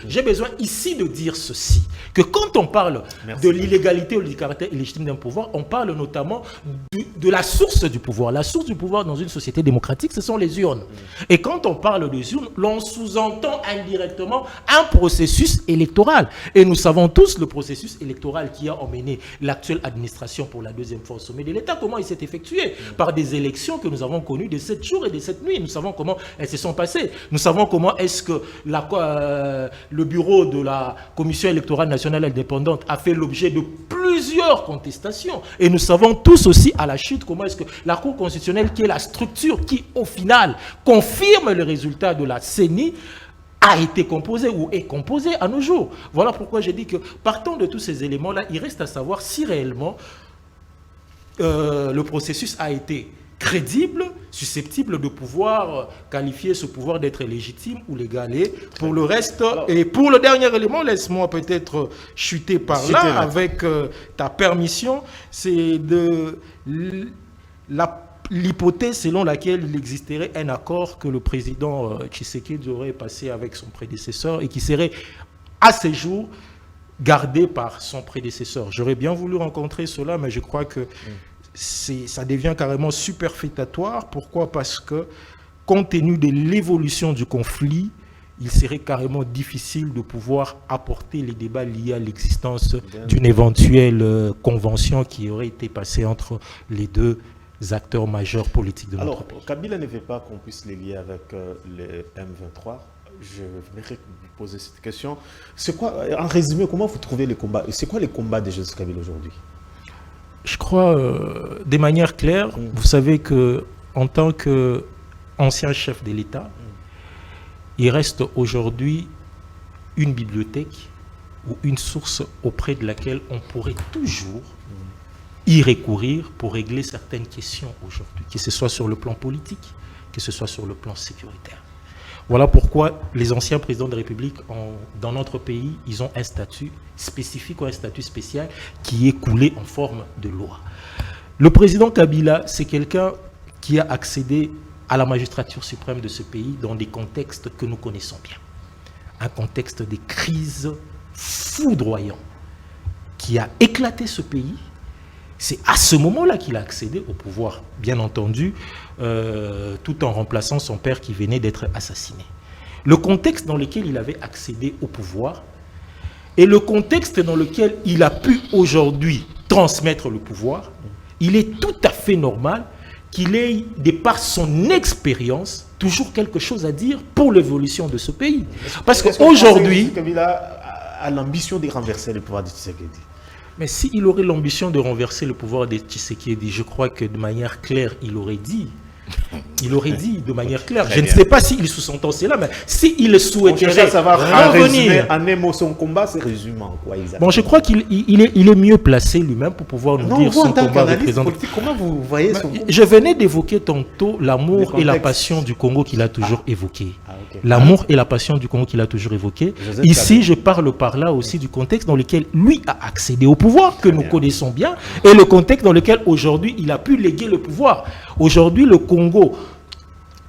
S3: J'ai besoin ici de dire ceci, que quand on parle de l'illégalité ou du caractère illégitime d'un pouvoir, on parle notamment de la source du pouvoir. La source du pouvoir dans une société démocratique, ce sont les urnes. Et quand on parle des urnes, l'on sous-entend indirectement un processus électoral. Et nous savons tous le processus électoral qui a emmené l'actuelle administration pour la deuxième fois au sommet de l'État, comment il s'est effectué par des élections que nous avons connues de 7 jours et de 7 nuits. Nous savons comment elles se sont passées. Nous savons comment est-ce que le bureau de la Commission électorale nationale indépendante a fait l'objet de plusieurs contestations. Et nous savons tous aussi à la chute comment est-ce que la Cour constitutionnelle, qui est la structure qui au final confirme le résultat de la CENI, a été composé ou est composé à nos jours. Voilà pourquoi j'ai dit que partant de tous ces éléments-là, il reste à savoir si réellement le processus a été crédible, susceptible de pouvoir qualifier ce pouvoir d'être légitime ou légal. Et pour le reste, et pour le dernier élément, laisse-moi peut-être chuter par là avec ta permission, c'est de l'hypothèse selon laquelle il existerait un accord que le président Tshisekedi aurait passé avec son prédécesseur et qui serait à ce jour gardé par son prédécesseur. J'aurais bien voulu rencontrer cela, mais je crois que ça devient carrément superfétatoire. Pourquoi? Parce que compte tenu de l'évolution du conflit, il serait carrément difficile de pouvoir apporter les débats liés à l'existence d'une éventuelle convention qui aurait été passée entre les deux acteurs majeurs politiques de notre pays.
S1: Alors, Kabila ne veut pas qu'on puisse les lier avec les M23. Je voudrais vous poser cette question. C'est quoi, en résumé, comment vous trouvez les combats? C'est quoi les combats de Joseph Kabila aujourd'hui?
S3: Je crois, de manière claire, vous savez qu'en tant qu'ancien chef de l'État, il reste aujourd'hui une bibliothèque ou une source auprès de laquelle on pourrait toujours y recourir pour régler certaines questions aujourd'hui, que ce soit sur le plan politique, que ce soit sur le plan sécuritaire. Voilà pourquoi les anciens présidents de la République, dans notre pays, ils ont un statut spécifique ou un statut spécial qui est coulé en forme de loi. Le président Kabila, c'est quelqu'un qui a accédé à la magistrature suprême de ce pays dans des contextes que nous connaissons bien. Un contexte de crise foudroyant qui a éclaté ce pays. C'est à ce moment-là qu'il a accédé au pouvoir, bien entendu, tout en remplaçant son père qui venait d'être assassiné. Le contexte dans lequel il avait accédé au pouvoir et le contexte dans lequel il a pu aujourd'hui transmettre le pouvoir, il est tout à fait normal qu'il ait, de par son expérience, toujours quelque chose à dire pour l'évolution de ce pays. Parce qu'aujourd'hui...
S1: Kabila a l'ambition de renverser le pouvoir de Tshisekedi.
S3: Mais s'il aurait l'ambition de renverser le pouvoir de Tshisekedi, je crois que de manière claire, il aurait dit de manière claire. Je ne sais pas s'il sous-entend cela, mais s'il souhaiterait revenir...
S1: En un mot, son combat, c'est résumé en quoi exactement?
S3: Bon, je crois qu'il est mieux placé lui-même pour pouvoir nous dire son combat représente.
S1: Comment vous voyez son combat?
S3: Je venais d'évoquer tantôt l'amour et la passion du Congo qu'il a toujours évoqué. L'amour et la passion du Congo qu'il a toujours évoqué. Ici, je parle par là aussi du contexte dans lequel lui a accédé au pouvoir, que nous connaissons bien, et le contexte dans lequel aujourd'hui il a pu léguer le pouvoir. Aujourd'hui, le Congo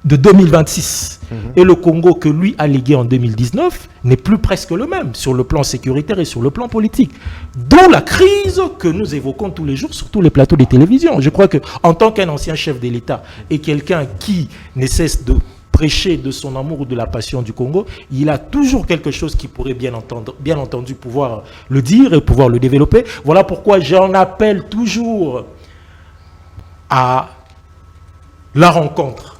S3: de 2026 et le Congo que lui a légué en 2019 n'est plus presque le même sur le plan sécuritaire et sur le plan politique. D'où la crise que nous évoquons tous les jours sur tous les plateaux de télévision. Je crois qu'en tant qu'un ancien chef de l'État et quelqu'un qui ne cesse de prêcher de son amour ou de la passion du Congo, il a toujours quelque chose qui pourrait bien entendu pouvoir le dire et pouvoir le développer. Voilà pourquoi j'en appelle toujours à la rencontre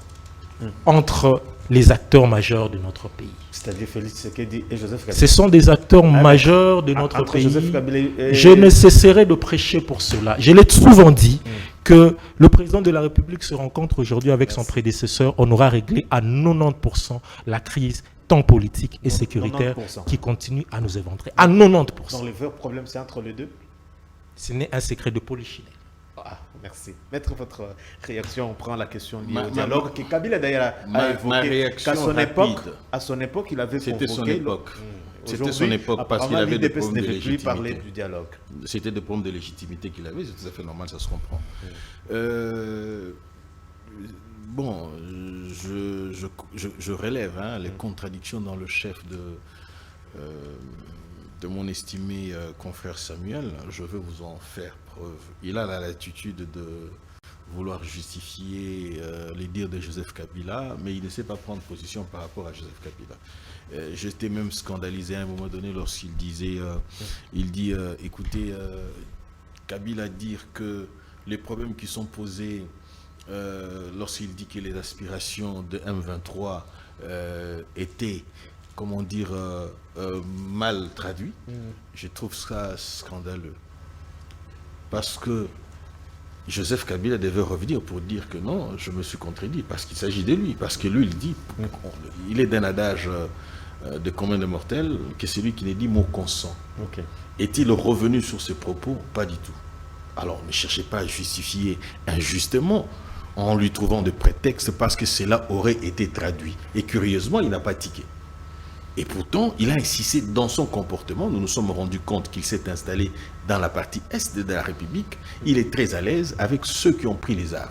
S3: entre les acteurs majeurs de notre pays.
S1: C'est-à-dire Félix Tshisekedi et Joseph Kabila.
S3: Ce sont des acteurs majeurs de notre pays.
S1: Joseph Kabila et...
S3: Je ne cesserai de prêcher pour cela. Je l'ai souvent dit que le président de la République se rencontre aujourd'hui avec son prédécesseur. On aura réglé à 90% la crise tant politique et sécuritaire
S1: 90%.
S3: Qui continue à nous éventrer. À 90%.
S1: Donc le vrai problème, c'est entre les deux?
S3: Ce n'est un secret de polichinelle.
S1: Ah, merci. Maître, votre réaction, on prend la question liée au dialogue que Kabila d'ailleurs a évoqué. À son époque, il avait convoqué...
S2: C'était son époque. C'était son époque parce qu'il avait des problèmes de légitimité.
S1: Parler du dialogue.
S2: C'était des problèmes de légitimité qu'il avait, c'est tout à fait normal, ça se comprend. Bon, je relève les contradictions dans le chef de mon estimé confrère Samuel. Je veux vous en faire preuve. Il a la latitude de vouloir justifier les dires de Joseph Kabila, mais il ne sait pas prendre position par rapport à Joseph Kabila. J'étais même scandalisé à un moment donné lorsqu'il disait, écoutez, Kabila dire que les problèmes qui sont posés lorsqu'il dit que les aspirations de M23 étaient, comment dire, mal traduites, je trouve ça scandaleux. Parce que Joseph Kabila devait revenir pour dire que non, je me suis contredit, parce qu'il s'agit de lui, parce que lui, il dit, il est d'un adage de commun de mortels, que c'est lui qui n'est dit mot consent.
S1: Okay.
S2: Est-il revenu sur ses propos? Pas du tout. Alors ne cherchez pas à justifier injustement en lui trouvant des prétextes parce que cela aurait été traduit. Et curieusement, il n'a pas tiqué. Et pourtant, il a insisté dans son comportement. Nous nous sommes rendus compte qu'il s'est installé dans la partie est de la République. Il est très à l'aise avec ceux qui ont pris les armes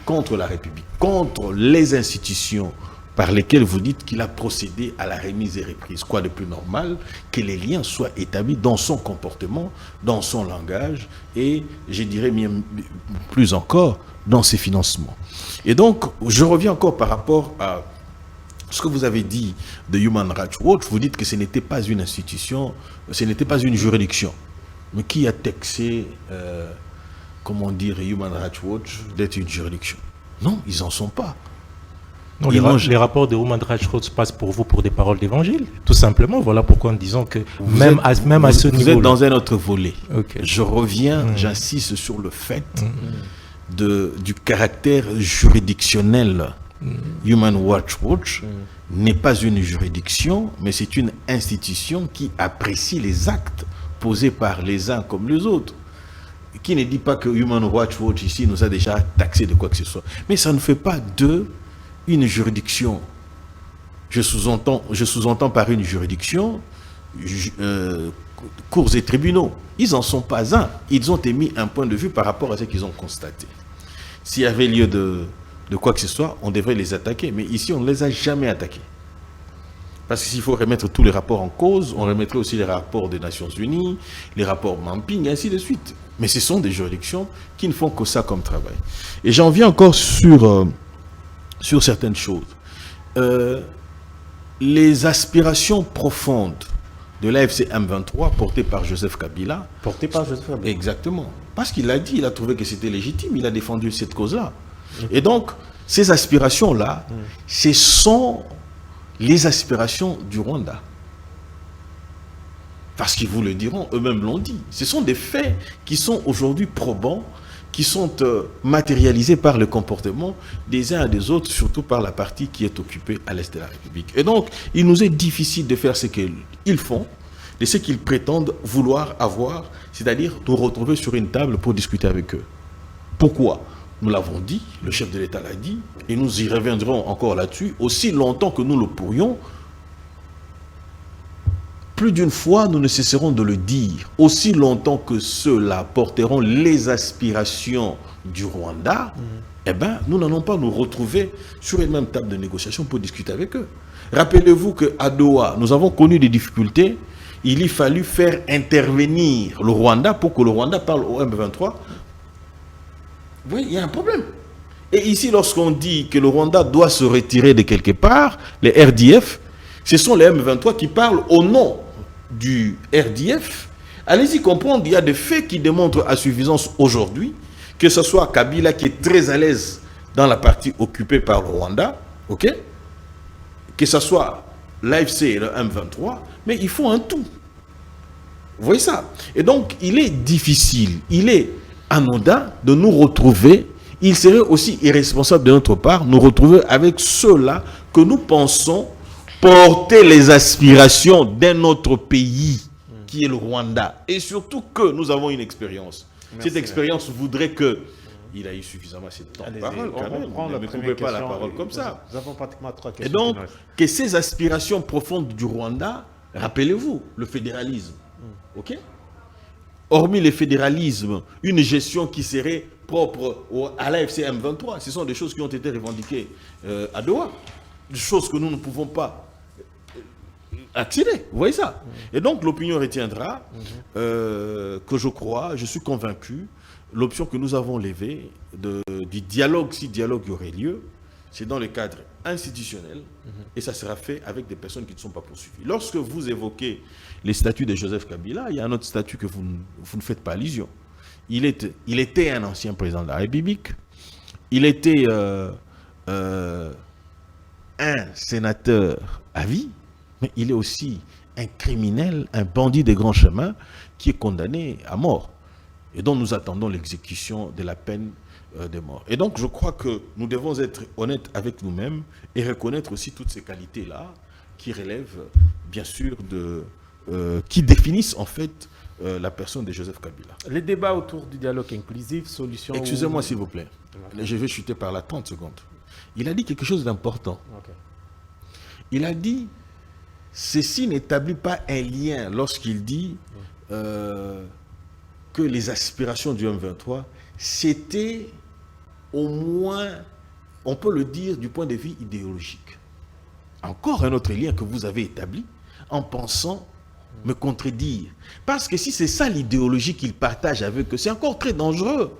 S2: contre la République, contre les institutions par lesquelles vous dites qu'il a procédé à la remise et reprise. Quoi de plus normal que les liens soient établis dans son comportement, dans son langage et, je dirais même plus encore, dans ses financements. Et donc, je reviens encore par rapport à ce que vous avez dit de Human Rights Watch. Vous dites que ce n'était pas une institution, ce n'était pas une juridiction. Mais qui a taxé, comment dire, Human Rights Watch d'être une juridiction? Non, ils n'en sont pas.
S3: Non, les rapports de Human Rights Watch passent pour vous pour des paroles d'évangile, tout simplement. Voilà pourquoi nous disons que même à ce niveau...
S2: Vous êtes dans un autre volet.
S3: Okay.
S2: Je reviens, j'insiste sur le fait du caractère juridictionnel. Human Rights Watch n'est pas une juridiction, mais c'est une institution qui apprécie les actes posés par les uns comme les autres. Qui ne dit pas que Human Rights Watch ici nous a déjà taxé de quoi que ce soit. Mais ça ne fait pas d'eux une juridiction. Je sous-entends par une juridiction cours et tribunaux. Ils n'en sont pas un. Ils ont émis un point de vue par rapport à ce qu'ils ont constaté. S'il y avait lieu de quoi que ce soit, on devrait les attaquer. Mais ici, on ne les a jamais attaqués. Parce que s'il faut remettre tous les rapports en cause, on remettrait aussi les rapports des Nations Unies, les rapports Mamping, et ainsi de suite. Mais ce sont des juridictions qui ne font que ça comme travail. Et j'en viens encore sur certaines choses. Les aspirations profondes de l'AFC M23 portées par Joseph Kabila.
S1: Portées par Joseph Kabila.
S2: Exactement. Parce qu'il a dit, il a trouvé que c'était légitime, il a défendu cette cause-là. Et donc, ces aspirations-là, ce sont les aspirations du Rwanda. Parce qu'ils vous le diront, eux-mêmes l'ont dit. Ce sont des faits qui sont aujourd'hui probants, qui sont matérialisés par le comportement des uns et des autres, surtout par la partie qui est occupée à l'est de la République. Et donc, il nous est difficile de faire ce qu'ils font, de ce qu'ils prétendent vouloir avoir, c'est-à-dire nous retrouver sur une table pour discuter avec eux. Pourquoi ? Nous l'avons dit, le chef de l'État l'a dit, et nous y reviendrons encore là-dessus, aussi longtemps que nous le pourrions. Plus d'une fois, nous ne cesserons de le dire. Aussi longtemps que ceux-là porteront les aspirations du Rwanda, eh ben, nous n'allons pas nous retrouver sur une même table de négociation pour discuter avec eux. Rappelez-vous qu'à Doha, nous avons connu des difficultés. Il y fallu faire intervenir le Rwanda pour que le Rwanda parle au M23. Oui, il y a un problème. Et ici, lorsqu'on dit que le Rwanda doit se retirer de quelque part, les RDF, ce sont les M23 qui parlent au nom du RDF. Allez-y comprendre, il y a des faits qui démontrent à suffisance aujourd'hui, que ce soit Kabila qui est très à l'aise dans la partie occupée par le Rwanda, ok? que ce soit l'AFC et le M23, mais il faut un tout. Vous voyez ça? Et donc, il est difficile, il est anodin de nous retrouver. Il serait aussi irresponsable de notre part nous retrouver avec ceux-là que nous pensons porter les aspirations d'un autre pays, qui est le Rwanda. Et surtout que nous avons une expérience. Cette expérience voudrait que... Il a eu suffisamment assez de temps de parole quand même.
S1: On
S2: ne me coupez pas la parole comme ça.
S1: Nous avons pratiquement 3 questions.
S2: Et donc, que ces aspirations profondes du Rwanda, rappelez-vous, le fédéralisme. OK? Hormis le fédéralisme, une gestion qui serait propre à l'AFC M23, ce sont des choses qui ont été revendiquées à Doha. Des choses que nous ne pouvons pas accéder. Vous voyez ça? Et donc, l'opinion retiendra que je suis convaincu, l'option que nous avons levée du dialogue, si dialogue y aurait lieu, c'est dans le cadre institutionnel et ça sera fait avec des personnes qui ne sont pas poursuivies. Lorsque vous évoquez les statuts de Joseph Kabila, il y a un autre statut que vous ne faites pas allusion. Il était un ancien président de la République, il était un sénateur à vie, mais il est aussi un criminel, un bandit des grands chemins qui est condamné à mort et dont nous attendons l'exécution de la peine de mort. Et donc je crois que nous devons être honnêtes avec nous-mêmes et reconnaître aussi toutes ces qualités-là qui relèvent bien sûr qui définissent en fait la personne de Joseph Kabila.
S1: Les débats autour du dialogue inclusif, solution...
S2: Excusez-moi s'il vous plaît, je vais chuter par là 30 secondes. Il a dit quelque chose d'important. Il a dit, ceci n'établit pas un lien lorsqu'il dit que les aspirations du M23, c'était au moins, on peut le dire du point de vue idéologique. Encore un autre lien que vous avez établi en pensant me contredire. Parce que si c'est ça l'idéologie qu'il partage avec eux, c'est encore très dangereux.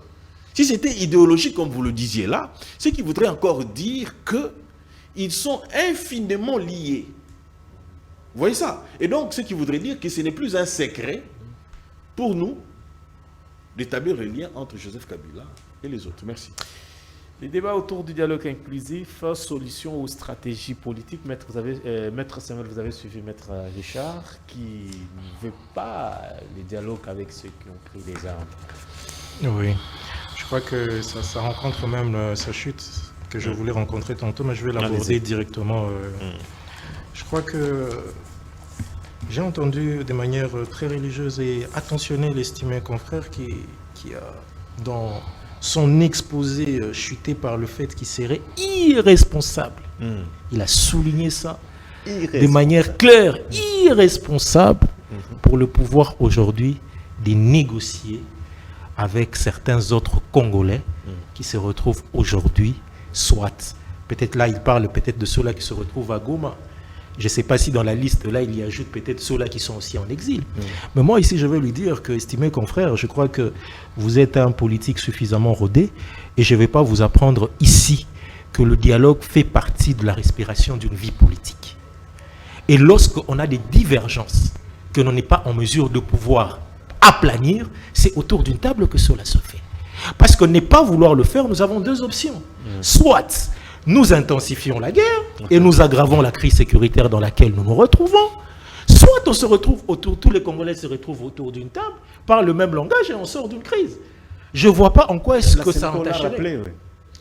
S2: Si c'était idéologique comme vous le disiez là, c'est qu'il voudrait encore dire qu'ils sont infiniment liés. Vous voyez ça? Et donc, ce qui voudrait dire que ce n'est plus un secret pour nous d'établir le lien entre Joseph Kabila et les autres. Merci.
S1: Les débats autour du dialogue inclusif, solution ou stratégie politique. Maître Samuel, vous avez suivi Maître Richard, qui ne veut pas les dialogues avec ceux qui ont pris les armes.
S3: Oui, je crois que ça rencontre même sa chute que je voulais rencontrer tantôt, mais je vais l'aborder directement. Je crois que j'ai entendu de manière très religieuse et attentionnée l'estimé confrère qui a, dans son exposé, chuté par le fait qu'il serait irresponsable. Il a souligné ça de manière claire, irresponsable pour le pouvoir aujourd'hui de négocier avec certains autres Congolais qui se retrouvent aujourd'hui, soit, peut-être là il parle peut-être de ceux-là qui se retrouvent à Goma. Je ne sais pas si dans la liste, là, il y ajoute peut-être ceux-là qui sont aussi en exil. Mais moi, ici, je vais lui dire que, estimé confrère, je crois que vous êtes un politique suffisamment rodé et je ne vais pas vous apprendre ici que le dialogue fait partie de la respiration d'une vie politique. Et lorsqu'on a des divergences que l'on n'est pas en mesure de pouvoir aplanir, c'est autour d'une table que cela se fait. Parce que ne pas vouloir le faire, nous avons deux options. Soit nous intensifions la guerre et nous aggravons la crise sécuritaire dans laquelle nous nous retrouvons. Soit on se retrouve autour, tous les Congolais se retrouvent autour d'une table, parlent le même langage et on sort d'une crise. Je ne vois pas en quoi est-ce que ça entacherait.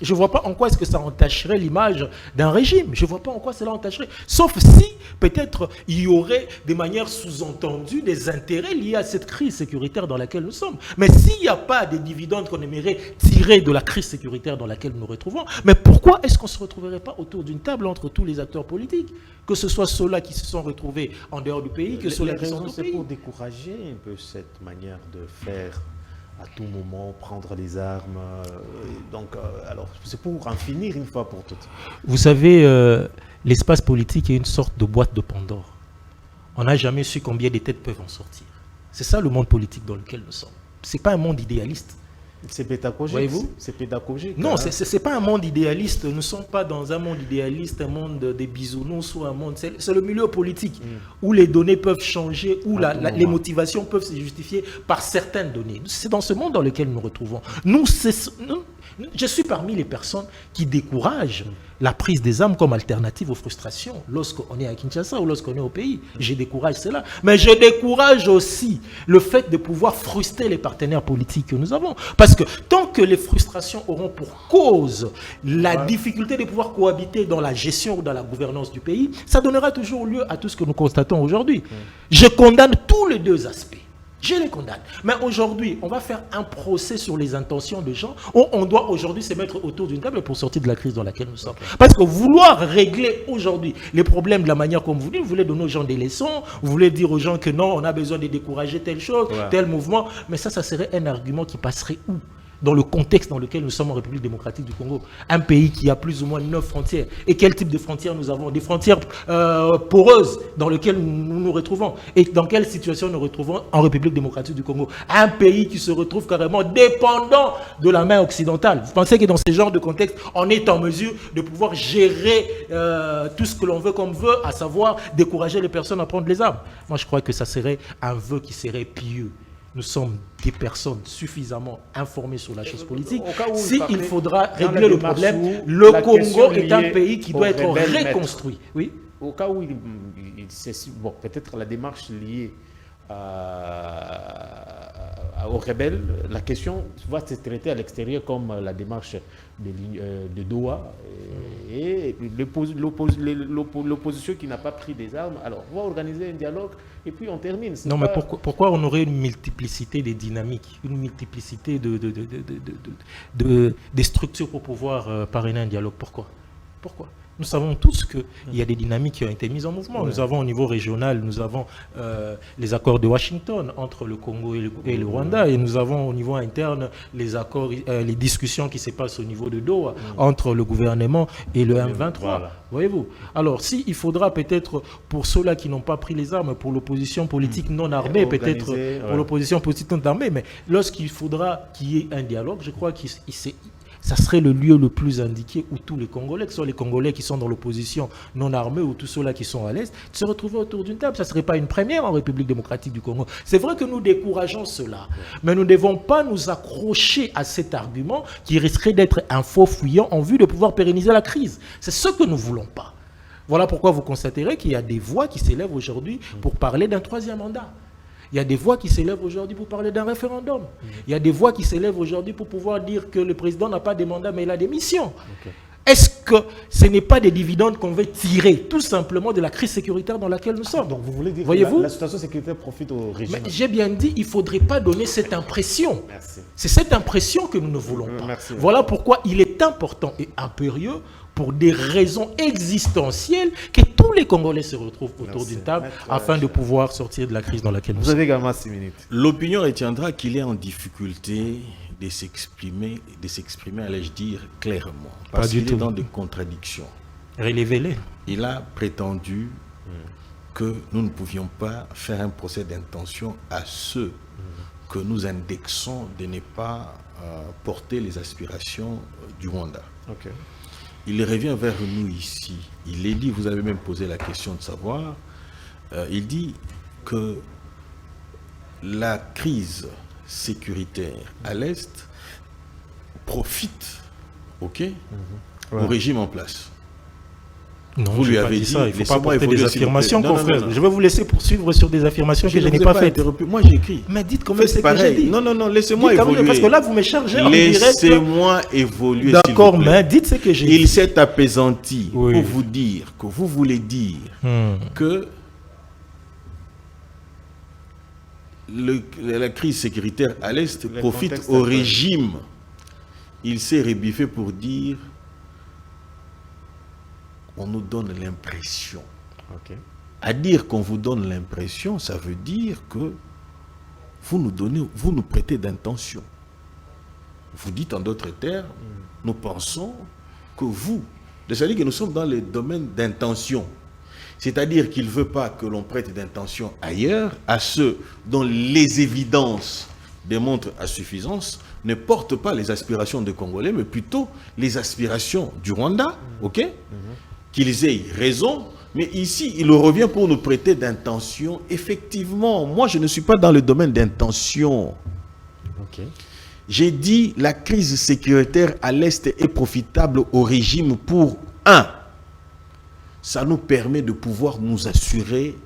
S3: Je ne vois pas en quoi est-ce que ça entacherait l'image d'un régime. Je ne vois pas en quoi cela entacherait. Sauf si, peut-être, il y aurait de manière sous-entendue des intérêts liés à cette crise sécuritaire dans laquelle nous sommes. Mais s'il n'y a pas des dividendes qu'on aimerait tirer de la crise sécuritaire dans laquelle nous nous retrouvons, mais pourquoi est-ce qu'on ne se retrouverait pas autour d'une table entre tous les acteurs politiques? Que ce soit ceux-là qui se sont retrouvés en dehors du pays, que ceux-là qui sont au pays.
S1: C'est pour décourager un peu cette manière de faire à tout moment, prendre les armes. Alors, c'est pour en finir une fois pour toutes.
S3: Vous savez, l'espace politique est une sorte de boîte de Pandore. On n'a jamais su combien des têtes peuvent en sortir. C'est ça le monde politique dans lequel nous sommes. Ce n'est pas un monde idéaliste.
S1: C'est pédagogique.
S3: Voyez-vous?
S1: C'est pédagogique.
S3: Non, ce n'est pas un monde idéaliste. Nous ne sommes pas dans un monde idéaliste, un monde des bisounours ou un monde... C'est le milieu politique où les données peuvent changer, où les motivations peuvent se justifier par certaines données. C'est dans ce monde dans lequel nous nous retrouvons.
S4: Je suis parmi les personnes qui découragent la prise des armes comme alternative aux frustrations lorsqu'on est à Kinshasa ou lorsqu'on est au pays. Je décourage cela. Mais je décourage aussi le fait de pouvoir frustrer les partenaires politiques que nous avons. Parce que tant que les frustrations auront pour cause la difficulté de pouvoir cohabiter dans la gestion ou dans la gouvernance du pays, ça donnera toujours lieu à tout ce que nous constatons aujourd'hui. Je condamne tous les deux aspects. Je les condamne. Mais aujourd'hui, on va faire un procès sur les intentions des gens où on doit aujourd'hui se mettre autour d'une table pour sortir de la crise dans laquelle nous sommes. Parce que vouloir régler aujourd'hui les problèmes de la manière comme vous dites, vous voulez donner aux gens des leçons, vous voulez dire aux gens que non, on a besoin de décourager telle chose, tel mouvement, mais ça serait un argument qui passerait où ? Dans le contexte dans lequel nous sommes en République démocratique du Congo, un pays qui a plus ou moins 9 frontières. Et quel type de frontières nous avons? Des frontières poreuses dans lesquelles nous nous retrouvons. Et dans quelle situation nous retrouvons en République démocratique du Congo? Un pays qui se retrouve carrément dépendant de la main occidentale. Vous pensez que dans ce genre de contexte, on est en mesure de pouvoir gérer tout ce que l'on veut comme vœu, à savoir décourager les personnes à prendre les armes? Moi, je crois que ça serait un vœu qui serait pieux. Nous sommes des personnes suffisamment informées sur la chose politique. S'il faudra régler le problème, le Congo est un pays qui doit être reconstruit. Oui.
S1: Au cas où bon, peut-être la démarche liée aux rebelles, la question va se traiter à l'extérieur comme la démarche de Doha et l'opposition qui n'a pas pris des armes. Alors, on va organiser un dialogue et puis on termine.
S4: Non, mais pourquoi on aurait une multiplicité des dynamiques, une multiplicité des structures pour pouvoir parrainer un dialogue? Pourquoi? Nous savons tous qu'il y a des dynamiques qui ont été mises en mouvement. Nous avons au niveau régional, nous avons les accords de Washington entre le Congo et le Rwanda, et nous avons au niveau interne les accords, les discussions qui se passent au niveau de Doha entre le gouvernement et le M23. Voilà. Voyez-vous? Alors, il faudra peut-être, pour ceux-là qui n'ont pas pris les armes, pour l'opposition politique non armée, peut-être pour l'opposition politique non armée, mais lorsqu'il faudra qu'il y ait un dialogue, je crois qu'il ça serait le lieu le plus indiqué où tous les Congolais, que ce soit les Congolais qui sont dans l'opposition non armée ou tous ceux-là qui sont à l'Est, se retrouver autour d'une table. Ça ne serait pas une première en République démocratique du Congo. C'est vrai que nous décourageons cela, mais nous ne devons pas nous accrocher à cet argument qui risquerait d'être un faux fuyant en vue de pouvoir pérenniser la crise. C'est ce que nous ne voulons pas. Voilà pourquoi vous constaterez qu'il y a des voix qui s'élèvent aujourd'hui pour parler d'un troisième mandat. Il y a des voix qui s'élèvent aujourd'hui pour parler d'un référendum. Il y a des voix qui s'élèvent aujourd'hui pour pouvoir dire que le président n'a pas de mandat, mais il a des missions. Est-ce que ce n'est pas des dividendes qu'on veut tirer tout simplement de la crise sécuritaire dans laquelle nous sommes?
S1: Donc vous voulez dire
S4: que
S1: la situation sécuritaire profite au régime?
S4: J'ai bien dit, il ne faudrait pas donner cette impression. C'est cette impression que nous ne voulons pas. Voilà pourquoi il est important et impérieux, pour des raisons existentielles, que tous les Congolais se retrouvent autour d'une table afin de pouvoir sortir de la crise dans laquelle nous sommes.
S1: Vous avez également 6 minutes.
S2: L'opinion retiendra qu'il est en difficulté de s'exprimer, allais-je dire, clairement. Parce qu'il est dans des contradictions.
S4: Relevez-les.
S2: Il a prétendu que nous ne pouvions pas faire un procès d'intention à ceux que nous indexons de ne pas porter les aspirations du Rwanda. Il revient vers nous ici. Il est dit, vous avez même posé la question de savoir, il dit que la crise sécuritaire à l'Est profite au régime en place.
S4: Non, vous lui avez dit ça, il ne faut pas porter des affirmations, confrère. Je vais vous laisser poursuivre sur des affirmations que je n'ai pas faites.
S2: Moi, j'écris.
S4: Mais dites quand même ce que j'ai dit.
S2: Non, laissez-moi évoluer.
S4: Parce que là, vous me chargez en direct.
S2: Laissez-moi évoluer.
S4: D'accord, mais dites ce que j'ai dit.
S2: Il s'est apaisanti pour vous dire que vous voulez dire que la crise sécuritaire à l'Est profite au régime. Il s'est rebiffé pour dire on nous donne l'impression. À dire qu'on vous donne l'impression, ça veut dire que vous nous prêtez d'intention. Vous dites en d'autres termes, nous pensons que c'est-à-dire que nous sommes dans le domaine d'intention. C'est-à-dire qu'il ne veut pas que l'on prête d'intention ailleurs à ceux dont les évidences démontrent à suffisance ne portent pas les aspirations des Congolais, mais plutôt les aspirations du Rwanda, qu'ils aient raison, mais ici, il revient pour nous prêter d'intention. Effectivement, moi, je ne suis pas dans le domaine d'intention. J'ai dit la crise sécuritaire à l'Est est profitable au régime pour un. Ça nous permet de pouvoir nous assurer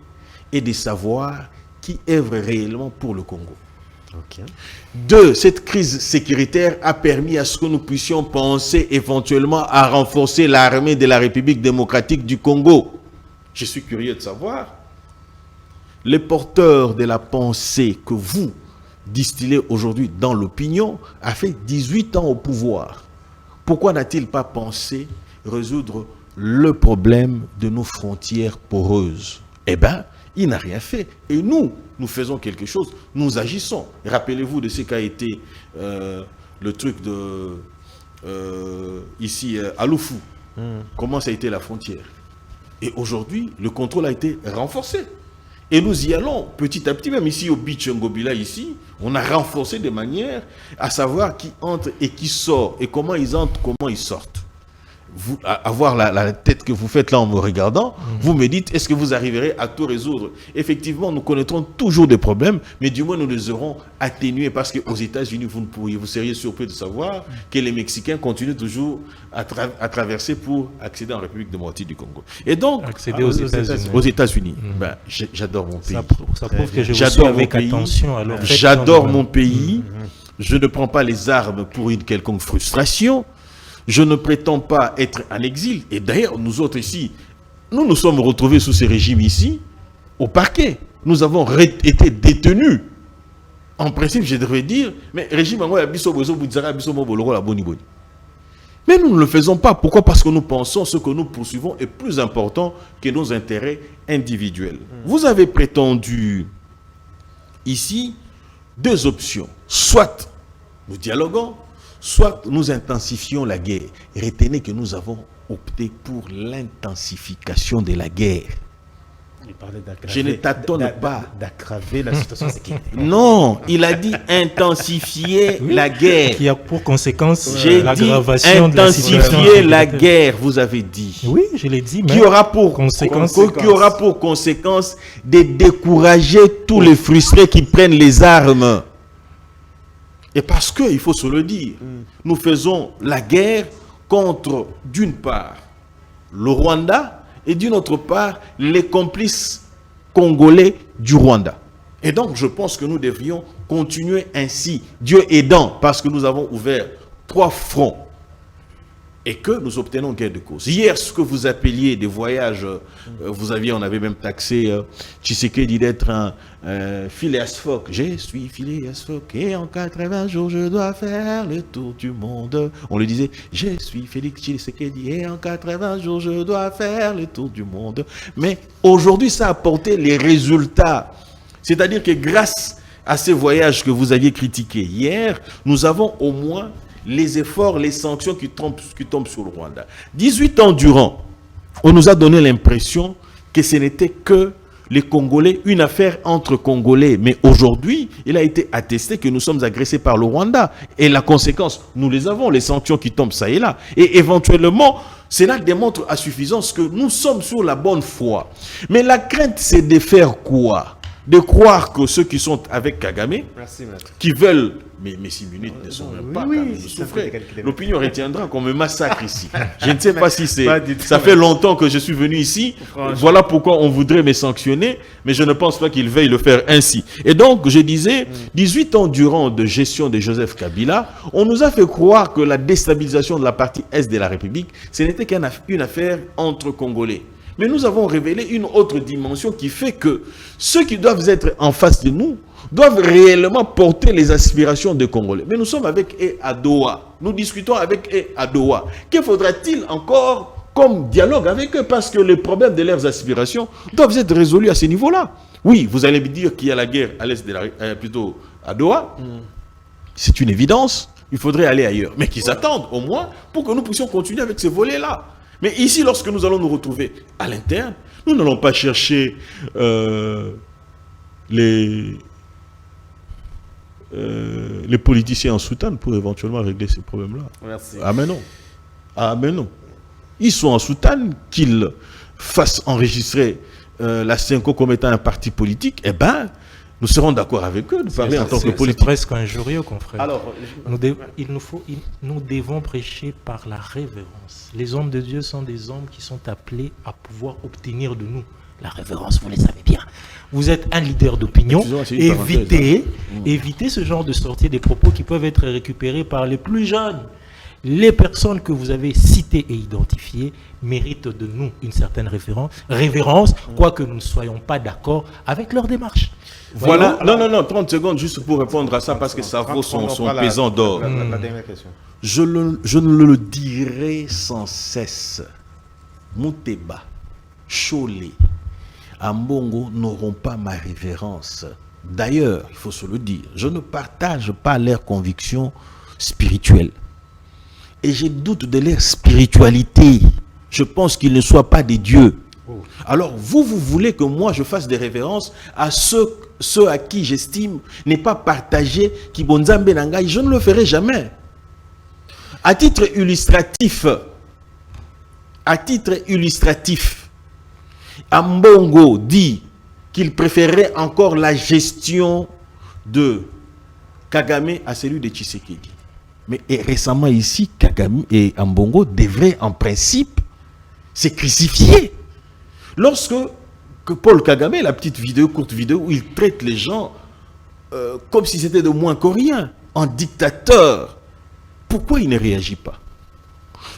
S2: et de savoir qui œuvre réellement pour le Congo.
S1: Ok.
S2: 2. Cette crise sécuritaire a permis à ce que nous puissions penser éventuellement à renforcer l'armée de la République démocratique du Congo. Je suis curieux de savoir, les porteurs de la pensée que vous distillez aujourd'hui dans l'opinion a fait 18 ans au pouvoir. Pourquoi n'a-t-il pas pensé résoudre le problème de nos frontières poreuses? Eh bien, il n'a rien fait. Et nous faisons quelque chose, nous agissons. Rappelez-vous de ce qu'a été le truc de ici à Lufu. Comment ça a été la frontière. Et aujourd'hui, le contrôle a été renforcé. Et nous y allons petit à petit, même ici au Beach Ngobila, ici, on a renforcé de manière à savoir qui entre et qui sort, et comment ils entrent, comment ils sortent. Vous, avoir la tête que vous faites là en me regardant, vous me dites, est-ce que vous arriverez à tout résoudre? Effectivement, nous connaîtrons toujours des problèmes, mais du moins nous les aurons atténués, parce qu'aux États-Unis, vous seriez surpris de savoir que les Mexicains continuent toujours à traverser pour accéder en République démocratique du Congo. Et donc,
S3: accéder aux États-Unis.
S2: Aux États-Unis. Ben, j'adore mon pays.
S3: Ça prouve que je vous suis
S2: J'adore
S3: avec
S2: mon pays.
S3: attention. Alors
S2: J'adore mon pays. Je ne prends pas les armes pour une quelconque frustration. Je ne prétends pas être en exil. Et d'ailleurs, nous autres ici, nous nous sommes retrouvés sous ce régime ici, au parquet. Nous avons été détenus. En principe, je devrais dire, mais régime, mais nous ne le faisons pas. Pourquoi? Parce que nous pensons que ce que nous poursuivons est plus important que nos intérêts individuels. Vous avez prétendu ici 2 options. Soit nous dialoguons, soit nous intensifions la guerre. Retenez que nous avons opté pour l'intensification de la guerre. Je ne tâtonne pas.
S1: D'aggraver la situation sécuritaire.
S2: Non, il a dit intensifier la guerre.
S3: qui a pour conséquence
S2: J'ai dit
S3: l'aggravation de la situation.
S2: intensifier la guerre, vous avez dit.
S3: Oui, je l'ai dit, mais
S2: Qui aura pour
S3: conséquence.
S2: de décourager tous les frustrés qui prennent les armes. Et parce que, il faut se le dire, nous faisons la guerre contre, d'une part, le Rwanda et d'une autre part, les complices congolais du Rwanda. Et donc, je pense que nous devrions continuer ainsi, Dieu aidant, parce que nous avons ouvert 3 fronts et que nous obtenons gain de cause. Hier, ce que vous appeliez des voyages, on avait même taxé Tshisekedi d'être un Phileas Fogg. Je suis Phileas Fogg et en 80 jours, je dois faire le tour du monde. On le disait, je suis Félix Tshisekedi et en 80 jours, je dois faire le tour du monde. Mais aujourd'hui, ça a apporté les résultats. C'est-à-dire que grâce à ces voyages que vous aviez critiqués hier, nous avons au moins les efforts, les sanctions qui tombent sur le Rwanda. 18 ans durant, on nous a donné l'impression que ce n'était que les Congolais, une affaire entre Congolais. Mais aujourd'hui, il a été attesté que nous sommes agressés par le Rwanda. Et la conséquence, nous les avons, les sanctions qui tombent ça et là. Et éventuellement, cela démontre à suffisance que nous sommes sur la bonne voie. Mais la crainte, c'est de faire quoi? De croire que ceux qui sont avec Kagame, qui veulent, mais 6 minutes ne sont même pas, vous souffrez. L'opinion retiendra qu'on me massacre ici. Je ne sais pas si c'est... Ça fait longtemps que je suis venu ici. Voilà pourquoi on voudrait me sanctionner, mais je ne pense pas qu'ils veuillent le faire ainsi. Et donc, je disais, 18 ans durant de gestion de Joseph Kabila, on nous a fait croire que la déstabilisation de la partie Est de la République, ce n'était qu'une affaire entre Congolais. Mais nous avons révélé une autre dimension qui fait que ceux qui doivent être en face de nous doivent réellement porter les aspirations des Congolais. Mais nous sommes avec eux à Doha. Nous discutons avec eux à Doha. Que faudra-t-il encore comme dialogue avec eux? Parce que les problèmes de leurs aspirations doivent être résolus à ce niveau-là. Oui, vous allez me dire qu'il y a la guerre à l'est de plutôt à Doha. C'est une évidence. Il faudrait aller ailleurs. Mais qu'ils attendent au moins pour que nous puissions continuer avec ces volets-là. Mais ici, lorsque nous allons nous retrouver à l'interne, nous n'allons pas chercher les politiciens en soutane pour éventuellement régler ces problèmes-là.
S1: Merci.
S2: Ah mais non. Ah mais non. Ils sont en soutane, qu'ils fassent enregistrer la CENCO comme étant un parti politique, eh bien, nous serons d'accord avec eux de parler en tant que
S3: C'est
S2: politiques.
S3: presque injurieux, confrère.
S1: Alors,
S3: Nous devons prêcher par la révérence. Les hommes de Dieu sont des hommes qui sont appelés à pouvoir obtenir de nous la révérence, vous les savez bien. Vous êtes un leader d'opinion,
S2: Excusez-moi, c'est une
S3: évitez ce genre de sortie des propos qui peuvent être récupérés par les plus jeunes. Les personnes que vous avez citées et identifiées méritent de nous une certaine révérence, quoique nous ne soyons pas d'accord avec leur démarche.
S2: Voilà, non, 30 secondes juste pour répondre à ça parce que ça vaut son pesant d'or.
S1: La dernière question.
S2: Je ne le dirai sans cesse. Mouteba, Cholé, Ambongo n'auront pas ma révérence. D'ailleurs, il faut se le dire, je ne partage pas leurs convictions spirituelles. Et j'ai doute de leur spiritualité. Je pense qu'ils ne soient pas des dieux. Alors, vous voulez que moi je fasse des révérences à ceux à qui j'estime n'est pas partagé, qui bonzambe nangai, je ne le ferai jamais. À titre illustratif, Ambongo dit qu'il préférait encore la gestion de Kagame à celui de Tshisekedi. Mais récemment ici, Kagame et Ambongo devraient en principe se crucifier. Lorsque Paul Kagame, la petite vidéo, courte vidéo, où il traite les gens comme si c'était de moins qu'rien, en dictateur, pourquoi il ne réagit pas?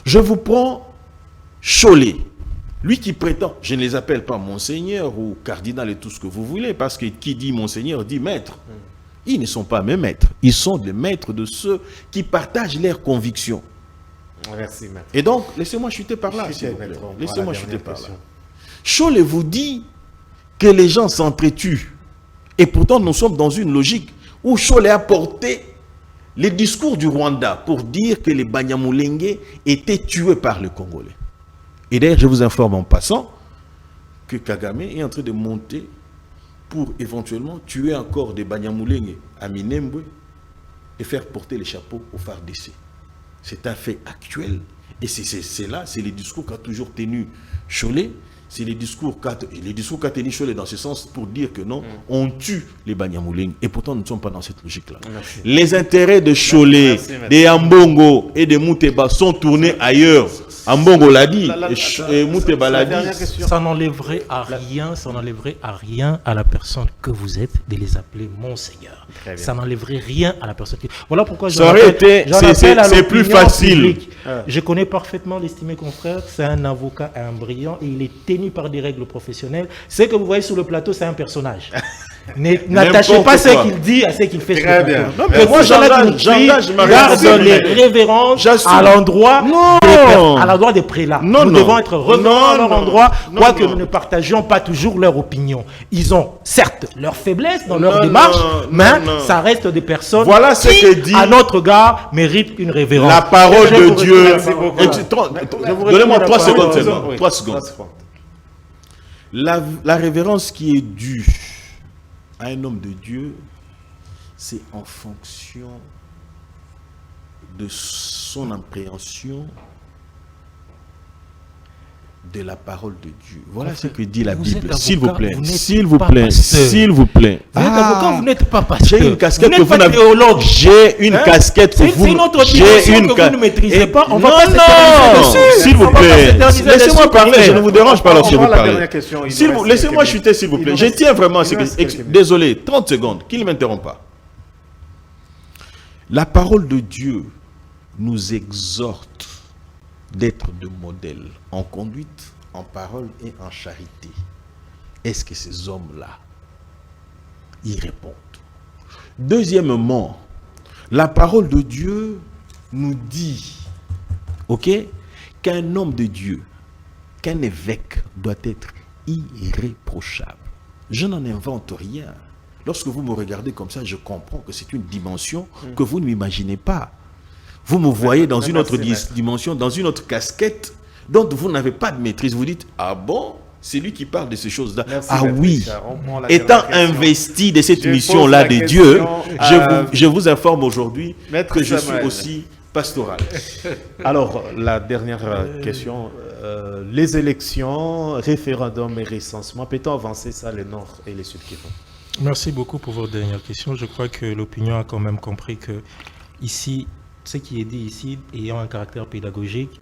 S2: Je vous prends Cholé, lui qui prétend, je ne les appelle pas monseigneur ou cardinal et tout ce que vous voulez, parce que qui dit monseigneur dit maître. Ils ne sont pas mes maîtres, ils sont des maîtres de ceux qui partagent leurs convictions.
S1: Merci, maître.
S2: Et donc, laissez-moi chuter par là, s'il vous plaît.
S1: Maître,
S2: Laissez-moi
S1: la
S2: chuter
S1: dernière
S2: par là.
S1: question.
S2: Cholé vous dit que les gens s'entretuent. Et pourtant, nous sommes dans une logique où Cholé a porté les discours du Rwanda pour dire que les Banyamulenge étaient tués par les Congolais. Et d'ailleurs, je vous informe en passant que Kagame est en train de monter pour éventuellement tuer encore des Banyamulenge à Minembwe et faire porter les chapeaux au FARDC. C'est un fait actuel. Et c'est là, c'est les discours qu'a toujours tenu Cholé. C'est les discours qu'a tenu Cholé dans ce sens pour dire que non, on tue les Banyamulenge. Et pourtant, nous ne sommes pas dans cette logique-là.
S1: Merci.
S2: Les intérêts de Cholé,
S1: Merci.
S2: des Ambongo et de Mouteba sont tournés ailleurs. Ambongo l'a dit, et Mouteba l'a dit.
S3: Ça n'enlèverait à rien à la personne que vous êtes de les appeler Monseigneur.
S1: Très bien.
S3: Ça n'enlèverait rien à la personne. Voilà pourquoi
S2: Ça aurait été, c'est plus facile.
S3: Je connais parfaitement l'estimé confrère. C'est un avocat, un brillant, et il est tenu par des règles professionnelles. Ce que vous voyez sur le plateau, c'est un personnage. N'attachez pas ce qu'il dit à ce qu'il fait.
S1: Très bien.
S2: Non, mais moi, j'engage ma
S3: garde les révérences à l'endroit des prélats. Nous devons être revenants à leur endroit, quoique nous ne partagions pas toujours leur opinion. Ils ont certes leur faiblesse dans leur démarche, mais ça reste des personnes
S2: voilà ce
S3: qui,
S2: que dit
S3: à notre égard, méritent une révérence.
S2: la parole de Dieu.
S1: Merci beaucoup.
S2: Donnez-moi 3 secondes
S1: Oui.
S2: seulement. 3 secondes. La révérence qui est due à un homme de Dieu, c'est en fonction de son appréhension de la parole de Dieu. Voilà ce que dit la
S3: Vous
S2: Bible.
S3: êtes
S2: S'il vous
S3: avocat,
S2: plaît,
S3: vous n'êtes
S2: s'il vous
S3: pas
S2: plaît,
S3: pasteur.
S2: s'il vous plaît.
S3: Vous êtes avocat, vous n'êtes pas pasteur.
S2: J'ai une casquette
S3: Vous
S2: que
S3: n'êtes
S2: vous
S3: pas
S2: n'avez.
S3: théologue.
S2: J'ai une casquette que vous.
S3: C'est une autre
S2: J'ai
S3: dimension
S2: une
S3: que vous ne maîtrisez pas. On va
S2: non,
S3: pas s'éterniser
S2: non,
S3: dessus.
S2: s'il
S3: On
S2: vous
S3: va pas
S2: plaît.
S3: s'éterniser
S2: Laissez-moi
S3: dessus,
S2: parler.
S3: frère.
S2: Je ne vous dérange pas lorsque
S1: On
S2: vous
S1: prend la
S2: parlez.
S1: dernière question. Il
S2: S'il
S1: nous
S2: vous-
S1: reste
S2: Laissez-moi
S1: quelques
S2: chuter, s'il vous
S1: minutes.
S2: plaît.
S1: Il
S2: Je
S1: nous reste-
S2: tiens vraiment à ce
S1: il nous reste
S2: que.
S1: quelques minutes.
S2: Désolé, 30 secondes. Qu'il ne m'interrompt pas. La parole de Dieu nous exhorte d'être de modèles en conduite, en parole et en charité. Est-ce que ces hommes-là y répondent? Deuxièmement, la parole de Dieu nous dit, ok, qu'un homme de Dieu, qu'un évêque doit être irréprochable. Je n'en invente rien. Lorsque vous me regardez comme ça, je comprends que c'est une dimension que vous ne m'imaginez pas. Vous me voyez dans une autre dimension, dans une autre casquette, dont vous n'avez pas de maîtrise. Vous dites, ah bon, c'est lui qui parle de ces choses-là.
S1: Merci,
S2: Ah
S1: Maître
S2: oui,
S1: Richard. On prend la
S2: étant
S1: dernière question.
S2: investi de cette
S1: Je
S2: mission-là
S1: pose la
S2: de Dieu,
S1: question,
S2: je vous informe aujourd'hui
S1: Maître
S2: que je
S1: Samuel.
S2: suis aussi pastoral.
S1: Alors, la dernière question. Les élections, référendum et recensement, peut-on avancer ça, le Nord et le Sud Kivu?
S3: Merci beaucoup pour votre dernière question. Je crois que l'opinion a quand même compris que ici, ce qui est dit ici, ayant un caractère pédagogique,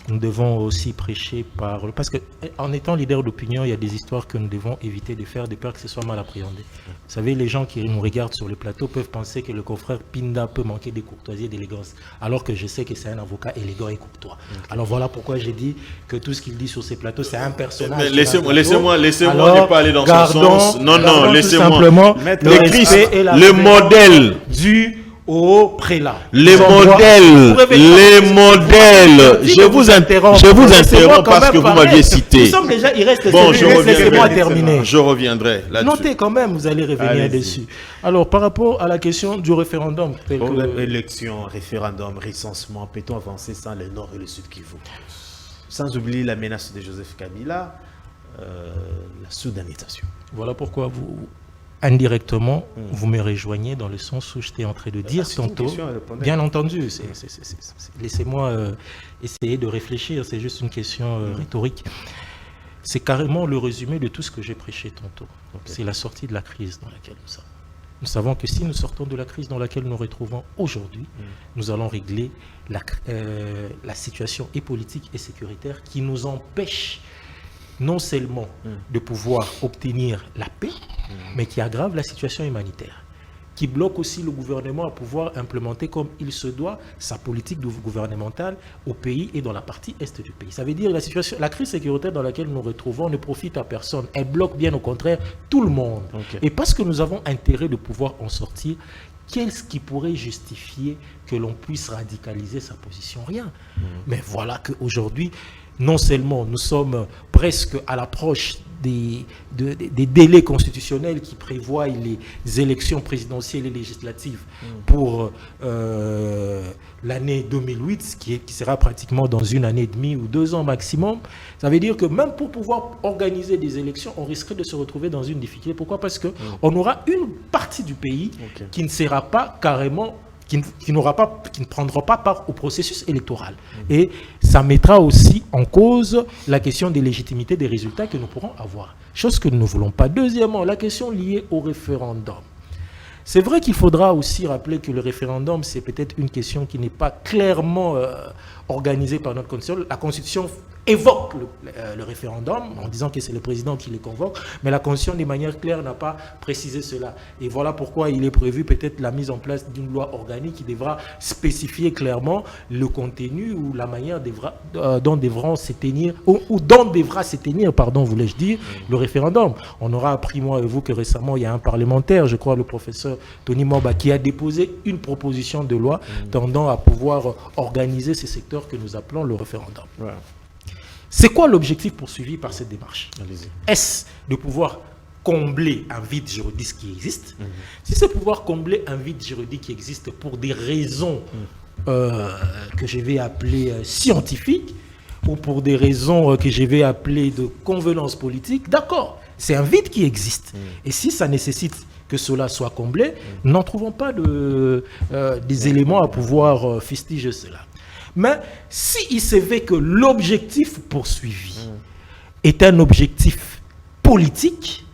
S3: nous devons aussi prêcher par... Parce qu'en étant leader d'opinion, il y a des histoires que nous devons éviter de faire, de peur que ce soit mal appréhendé. Vous savez, les gens qui nous regardent sur le plateau peuvent penser que le confrère Pinda peut manquer de courtoisie et d'élégance, alors que je sais que c'est un avocat élégant et courtois. Alors voilà pourquoi j'ai dit que tout ce qu'il dit sur ces plateaux, c'est un personnage.
S2: Laissez-moi ne pas aller dans ce sens. Non, laissez-moi.
S3: Simplement
S2: Le Christ, le modèle
S3: du au prélat.
S2: Les modèles. Je vous interromps parce que vous m'aviez cité.
S3: Nous sommes déjà, il reste
S2: bon,
S3: laissez-moi terminer.
S2: Je reviendrai là-dessus.
S3: Notez quand même, vous allez revenir dessus. Alors, par rapport à la question du référendum.
S1: Élection, référendum, recensement, peut-on avancer sans le Nord et le Sud Kivu? Sans oublier la menace de Joseph Kabila, la soudanisation.
S3: Voilà pourquoi vous... indirectement, vous me rejoignez dans le sens où j'étais en train de dire tantôt. Bien entendu, laissez-moi essayer de réfléchir, c'est juste une question rhétorique. C'est carrément le résumé de tout ce que j'ai prêché tantôt. C'est la sortie de la crise dans laquelle nous sommes. Nous savons que si nous sortons de la crise dans laquelle nous nous retrouvons aujourd'hui, nous allons régler la situation et politique et sécuritaire qui nous empêche non seulement de pouvoir obtenir la paix, mais qui aggrave la situation humanitaire, qui bloque aussi le gouvernement à pouvoir implémenter comme il se doit sa politique gouvernementale au pays et dans la partie est du pays. Ça veut dire que la crise sécuritaire dans laquelle nous nous retrouvons ne profite à personne, elle bloque bien au contraire tout le monde. Et parce que nous avons intérêt de pouvoir en sortir, qu'est-ce qui pourrait justifier que l'on puisse radicaliser sa position? Rien. Mais voilà qu'aujourd'hui, non seulement nous sommes presque à l'approche des délais constitutionnels qui prévoient les élections présidentielles et législatives pour l'année 2008, qui sera pratiquement dans une année et demie ou 2 ans maximum. Ça veut dire que même pour pouvoir organiser des élections, on risquerait de se retrouver dans une difficulté. Pourquoi? Parce qu'on aura une partie du pays qui ne sera pas carrément... qui ne prendra pas part au processus électoral. Et ça mettra aussi en cause la question des légitimités des résultats que nous pourrons avoir. Chose que nous ne voulons pas. Deuxièmement, la question liée au référendum. C'est vrai qu'il faudra aussi rappeler que le référendum, c'est peut-être une question qui n'est pas clairement organisée par notre Constitution. La Constitution évoque le référendum en disant que c'est le président qui le convoque, mais la Constitution, de manière claire, n'a pas précisé cela. Et voilà pourquoi il est prévu peut-être la mise en place d'une loi organique qui devra spécifier clairement le contenu ou la manière dont devra se tenir, voulais-je dire, le référendum. On aura appris, moi et vous, que récemment, il y a un parlementaire, je crois le professeur Tony Moba, qui a déposé une proposition de loi tendant à pouvoir organiser ces secteurs que nous appelons le référendum. Ouais. C'est quoi l'objectif poursuivi par cette démarche? Est-ce de pouvoir combler un vide juridique qui existe? Si c'est pouvoir combler un vide juridique qui existe pour des raisons que je vais appeler scientifiques ou pour des raisons que je vais appeler de convenance politique, d'accord, c'est un vide qui existe. Et si ça nécessite que cela soit comblé, nous n'en trouvons pas des éléments à pouvoir fustiger cela. Mais s'il se fait que l'objectif poursuivi est un objectif politique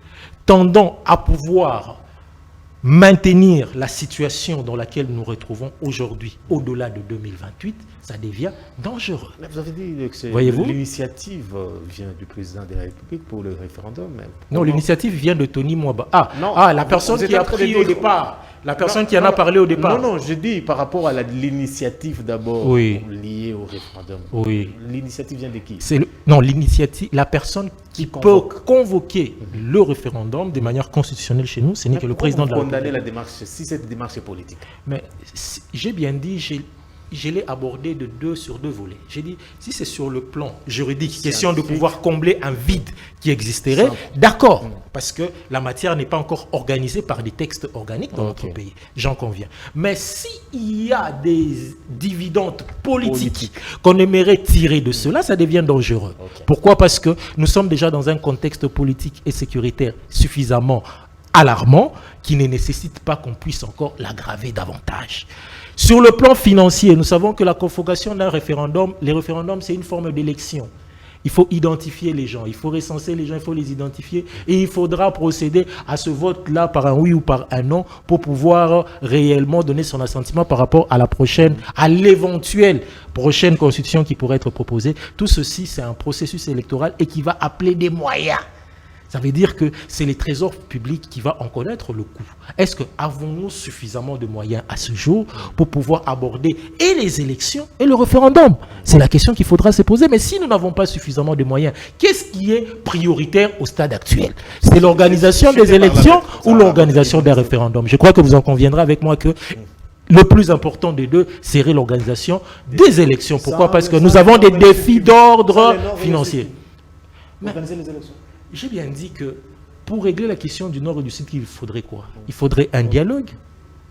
S3: tendant à pouvoir maintenir la situation dans laquelle nous nous retrouvons aujourd'hui, au-delà de 2028, ça devient dangereux.
S1: Vous avez dit que l'initiative vient du président de la République pour le référendum.
S3: Non, l'initiative vient de Tony Mwaba. La personne qui a pris au départ. La personne qui en a parlé au départ.
S1: Non, je dis par rapport à l'initiative d'abord liée au référendum.
S3: Oui.
S1: L'initiative vient de qui?
S3: L'initiative, la personne qui peut convoquer le référendum de manière constitutionnelle chez nous, ce n'est que le président de la République.
S1: Condamner la démarche, si cette démarche est politique.
S3: Mais j'ai bien dit, je l'ai abordé sur deux volets. J'ai dit, si c'est sur le plan juridique, question de pouvoir combler un vide qui existerait, d'accord, parce que la matière n'est pas encore organisée par des textes organiques dans notre pays, j'en conviens. Mais s'il y a des dividendes politiques qu'on aimerait tirer de cela, ça devient dangereux. Pourquoi? Parce que nous sommes déjà dans un contexte politique et sécuritaire suffisamment alarmant qui ne nécessite pas qu'on puisse encore l'aggraver davantage. Sur le plan financier, nous savons que la convocation d'un référendum, les référendums, c'est une forme d'élection.
S4: Il faut identifier les gens, il faut recenser les gens, il faut les identifier et il faudra procéder à ce vote-là par un oui ou par un non pour pouvoir réellement donner son assentiment par rapport à à l'éventuelle prochaine constitution qui pourrait être proposée. Tout ceci, c'est un processus électoral et qui va appeler des moyens. Ça veut dire que c'est les trésors publics qui vont en connaître le coût. Est-ce que avons-nous suffisamment de moyens à ce jour pour pouvoir aborder et les élections et le référendum? C'est la question qu'il faudra se poser. Mais si nous n'avons pas suffisamment de moyens, qu'est-ce qui est prioritaire au stade actuel? C'est l'organisation des élections ou l'organisation d'un référendum? Je crois que vous en conviendrez avec moi que le plus important des deux serait l'organisation des élections. Pourquoi? Parce que nous avons des défis d'ordre financier.
S1: Organiser les élections.
S4: J'ai bien dit que pour régler la question du Nord et du Sud, il faudrait quoi? Il faudrait un dialogue.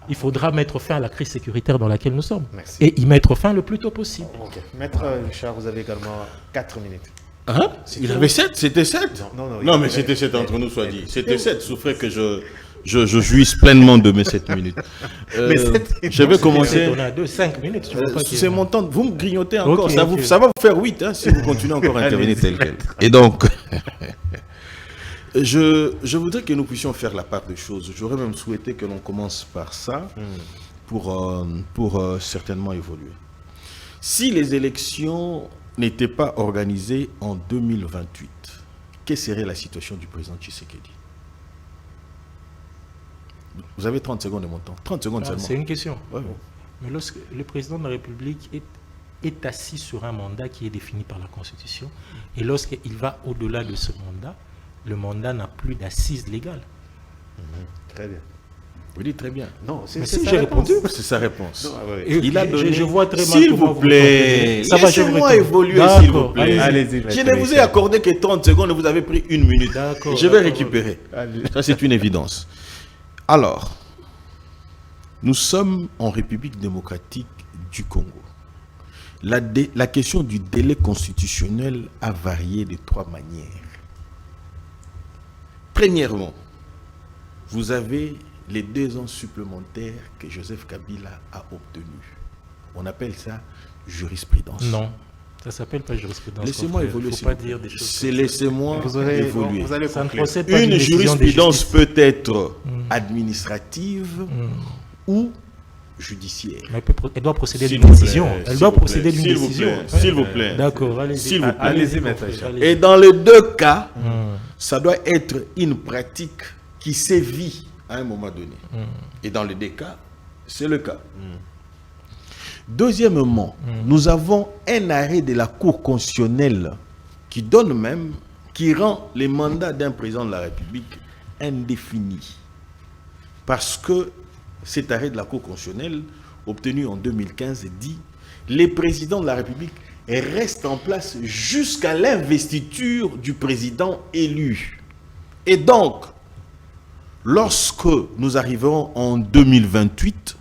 S4: Il faudra mettre fin à la crise sécuritaire dans laquelle nous sommes.
S1: Merci.
S4: Et y mettre fin le plus tôt possible.
S1: Ok. Maître Richard, vous avez également 4 minutes.
S2: Hein? Il avait 7? C'était 7?
S1: Non,
S2: mais c'était 7 entre nous, soit dit. C'était 7. Souffrait que je jouisse pleinement de mes 7 minutes. Je vais commencer.
S4: On a 5 minutes.
S2: C'est mon temps. Vous me grignotez encore.
S4: Okay,
S2: ça va vous faire 8 hein, si vous continuez encore à intervenir tel quel. Et donc, je voudrais que nous puissions faire la part des choses. J'aurais même souhaité que l'on commence par ça pour certainement évoluer. Si les élections n'étaient pas organisées en 2028, quelle serait la situation du président Tshisekedi? Vous avez 30 secondes de mon temps. 30 secondes seulement.
S4: C'est une question.
S2: Ouais.
S4: Mais lorsque le président de la République est assis sur un mandat qui est défini par la Constitution, et lorsqu'il va au-delà de ce mandat, le mandat n'a plus d'assises légales.
S1: Très bien.
S2: Vous dites très bien.
S1: Non, c'est
S4: si
S1: sa
S4: j'ai
S1: réponse.
S4: répondu.
S2: C'est sa réponse.
S1: Non, ouais.
S2: Il a donné...
S4: Je vois très mal
S2: S'il
S4: comment
S2: vous plaît,
S4: Ça va, je vous
S2: laissez-moi
S4: réponds.
S2: évoluer, s'il vous plaît.
S1: Allez-y,
S2: Je ne vous ai accordé que 30 secondes et vous avez pris 1 minute.
S4: D'accord,
S2: Je vais
S4: d'accord.
S2: récupérer.
S1: Allez.
S2: Ça, c'est une évidence. Alors, nous sommes en République démocratique du Congo. La question du délai constitutionnel a varié de 3 manières. Premièrement, vous avez les 2 ans supplémentaires que Joseph Kabila a obtenus. On appelle ça jurisprudence.
S4: Non, ça s'appelle pas jurisprudence.
S2: Laissez-moi évoluer.
S4: Il ne faut pas dire des choses.
S2: C'est laissez-moi évoluer.
S1: Vous allez
S4: Ça ne
S1: conclure.
S4: procède pas d'une
S2: Une
S4: décision de
S2: jurisprudence
S4: justice.
S2: peut être administrative ou judiciaire.
S4: Mais elle doit procéder
S2: S'il
S4: d'une
S2: vous plaît,
S4: décision. Elle
S2: s'il
S4: doit
S2: vous plaît,
S4: procéder d'une
S2: s'il vous
S4: décision.
S2: plaît, s'il vous plaît.
S4: D'accord, allez-y.
S2: S'il vous plaît.
S1: Allez-y, maître Richard.
S2: Et dans les 2 cas, ça doit être une pratique qui sévit à un moment donné. Et dans les 2 cas, c'est le cas. Deuxièmement, nous avons un arrêt de la Cour constitutionnelle qui rend les mandats d'un président de la République indéfinis. Parce que cet arrêt de la Cour constitutionnelle, obtenu en 2015, dit « Les présidents de la République restent en place jusqu'à l'investiture du président élu. » Et donc, lorsque nous arriverons en 2028,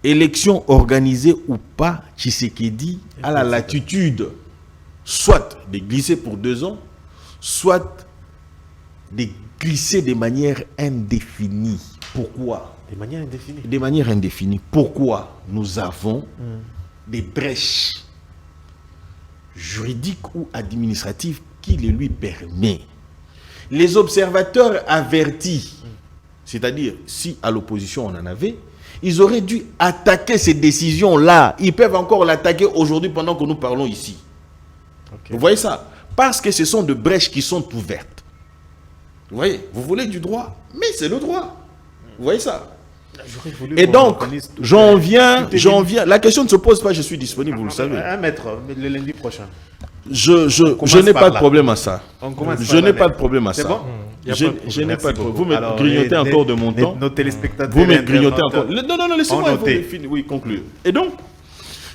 S2: élection organisée ou pas, Tshisekedi a la latitude soit de glisser pour 2 ans, soit de glisser de manière indéfinie. Pourquoi?
S1: De manière indéfinie.
S2: De manière indéfinie. Pourquoi? Nous avons des brèches juridiques ou administratives qui le lui permettent. Les observateurs avertis, c'est-à-dire si à l'opposition on en avait, ils auraient dû attaquer ces décisions-là. Ils peuvent encore l'attaquer aujourd'hui pendant que nous parlons ici. Okay. Vous voyez ça? Parce que ce sont des brèches qui sont ouvertes. Vous voyez? Vous voulez du droit, mais c'est le droit. Vous voyez ça? Et donc, j'en viens. La question ne se pose pas, je suis disponible, vous le savez.
S1: Un maître, le lundi prochain.
S2: Je n'ai pas de problème à ça. Je n'ai pas de problème à ça.
S1: C'est bon?
S2: Je n'ai pas de problème. Vous me grignotez encore de mon temps.
S1: Nos téléspectateurs.
S2: Vous me grignotez encore. Non, laissez-moi oui, conclure. Et donc,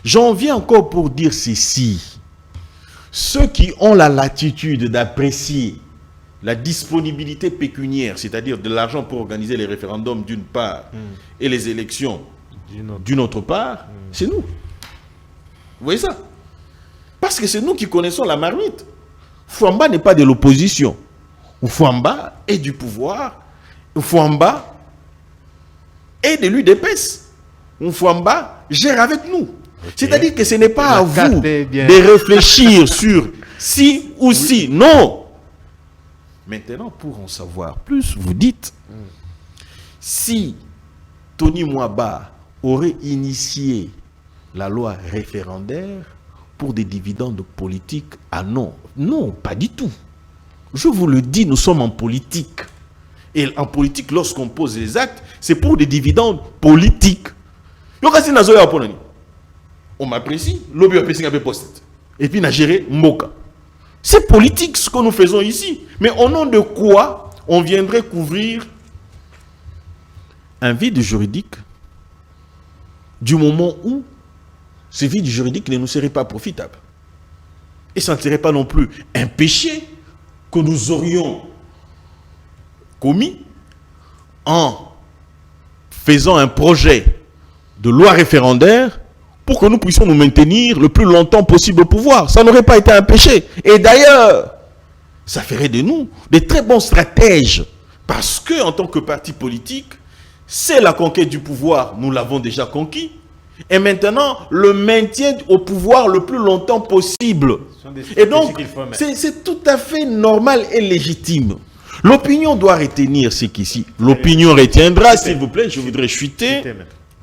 S2: j'en viens encore pour dire ceci. Ceux qui ont la latitude d'apprécier la disponibilité pécuniaire, c'est-à-dire de l'argent pour organiser les référendums d'une part et les élections d'une autre part, c'est nous. Vous voyez ça? Parce que c'est nous qui connaissons la marmite. Fouamba n'est pas de l'opposition. Fouamba est du pouvoir. Fouamba est de l'UDPS. Fouamba gère avec nous. Okay. C'est-à-dire que ce n'est pas à vous de réfléchir sur si ou si. Non. Maintenant, pour en savoir plus, vous dites, si Tony Mwaba aurait initié la loi référendaire pour des dividendes politiques, ah non, non, pas du tout. Je vous le dis, nous sommes en politique. Et en politique, lorsqu'on pose les actes, c'est pour des dividendes politiques. On m'apprécie, lobby a posté. Et puis, on a géré Mboka. C'est politique ce que nous faisons ici. Mais au nom de quoi on viendrait couvrir un vide juridique du moment où ce vide juridique ne nous serait pas profitable. Et ça ne serait pas non plus un péché que nous aurions commis en faisant un projet de loi référendaire pour que nous puissions nous maintenir le plus longtemps possible au pouvoir. Ça n'aurait pas été un péché. Et d'ailleurs, ça ferait de nous des très bons stratèges. Parce que, en tant que parti politique, c'est la conquête du pouvoir, nous l'avons déjà conquis. Et maintenant, le maintien au pouvoir le plus longtemps possible. Et donc, c'est tout à fait normal et légitime. L'opinion doit retenir ce qu'ici. L'opinion retiendra, s'il vous plaît, je voudrais chuter.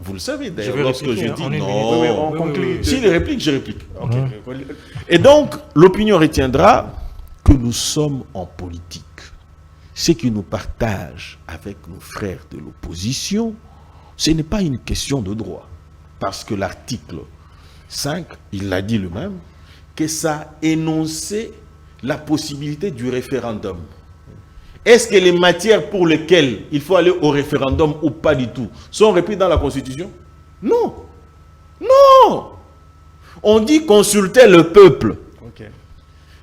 S2: Vous le savez d'ailleurs, lorsque je dis non. Si les répliques, je réplique. Et donc, l'opinion retiendra que nous sommes en politique. Ce qui nous partage avec nos frères de l'opposition, ce n'est pas une question de droit. Parce que l'article 5, il l'a dit lui-même, que ça énonçait la possibilité du référendum. Est-ce que les matières pour lesquelles il faut aller au référendum ou pas du tout sont reprises dans la Constitution? Non. Non. On dit consulter le peuple.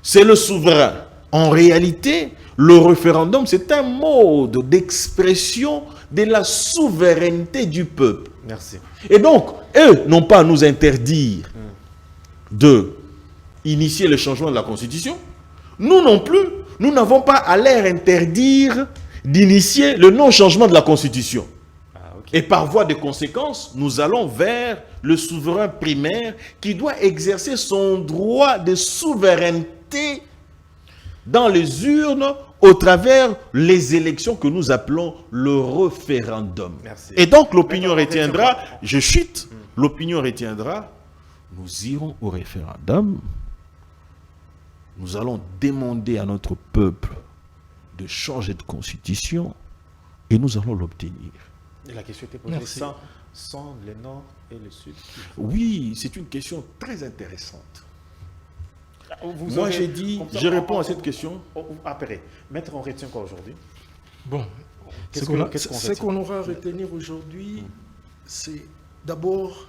S2: C'est le souverain. En réalité, le référendum, c'est un mode d'expression de la souveraineté du peuple.
S1: Merci.
S2: Et donc, eux n'ont pas à nous interdire de initier le changement de la Constitution. Nous non plus, nous n'avons pas à leur interdire d'initier le non-changement de la Constitution. Et par voie de conséquence, nous allons vers le souverain primaire qui doit exercer son droit de souveraineté dans les urnes au travers les élections que nous appelons le référendum.
S1: Merci.
S2: Et donc l'opinion retiendra, je chute, l'opinion retiendra, nous irons au référendum, nous allons demander à notre peuple de changer de constitution et nous allons l'obtenir.
S1: Et la question était posée sans le nord et le sud.
S2: Oui, c'est une question très intéressante.
S1: Vous
S2: Moi, j'ai dit, je réponds à cette question.
S1: Après, maître, on retient quoi aujourd'hui?
S4: Bon, ce qu'on aura à retenir aujourd'hui, c'est d'abord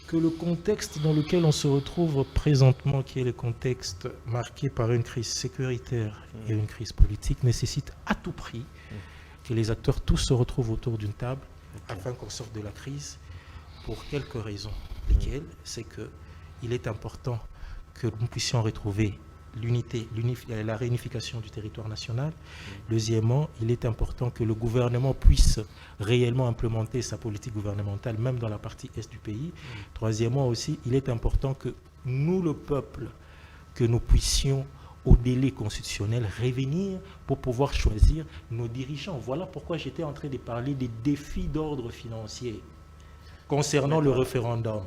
S4: que le contexte dans lequel on se retrouve présentement, qui est le contexte marqué par une crise sécuritaire et une crise politique, nécessite à tout prix que les acteurs tous se retrouvent autour d'une table afin qu'on sorte de la crise pour quelques raisons. Lesquelles? C'est qu'il est important que nous puissions retrouver l'unité, la réunification du territoire national. Deuxièmement, il est important que le gouvernement puisse réellement implémenter sa politique gouvernementale, même dans la partie est du pays. Troisièmement aussi, il est important que nous, le peuple, que nous puissions, au délai constitutionnel, revenir pour pouvoir choisir nos dirigeants. Voilà pourquoi j'étais en train de parler des défis d'ordre financier concernant le référendum.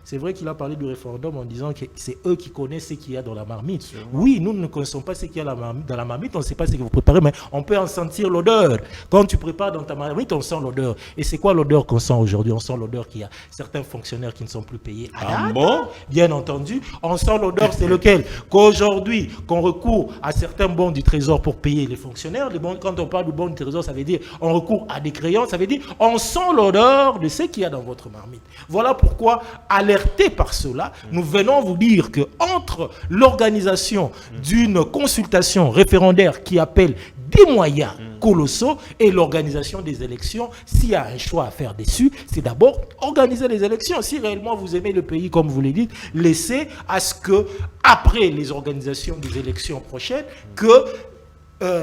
S4: C'est vrai qu'il a parlé du référendum en disant que c'est eux qui connaissent ce qu'il y a dans la marmite. Sûrement. Oui, nous ne connaissons pas ce qu'il y a dans la marmite, on ne sait pas ce que vous préparez, mais on peut en sentir l'odeur. Quand tu prépares dans ta marmite, on sent l'odeur. Et c'est quoi l'odeur qu'on sent aujourd'hui? On sent l'odeur qu'il y a certains fonctionnaires qui ne sont plus payés.
S2: Ah bon?
S4: Bien entendu. On sent l'odeur, c'est lequel? Qu'aujourd'hui, qu'on recourt à certains bons du trésor pour payer les fonctionnaires. Les bons, quand on parle du bon du trésor, ça veut dire on recourt à des créances, ça veut dire on sent l'odeur de ce qu'il y a dans votre marmite. Voilà pourquoi, alertés par cela, nous venons vous dire que entre l'organisation d'une consultation référendaire qui appelle des moyens colossaux et l'organisation des élections, s'il y a un choix à faire dessus, c'est d'abord organiser les élections. Si réellement vous aimez le pays, comme vous l'avez dit, laissez à ce que, après les organisations des élections prochaines, que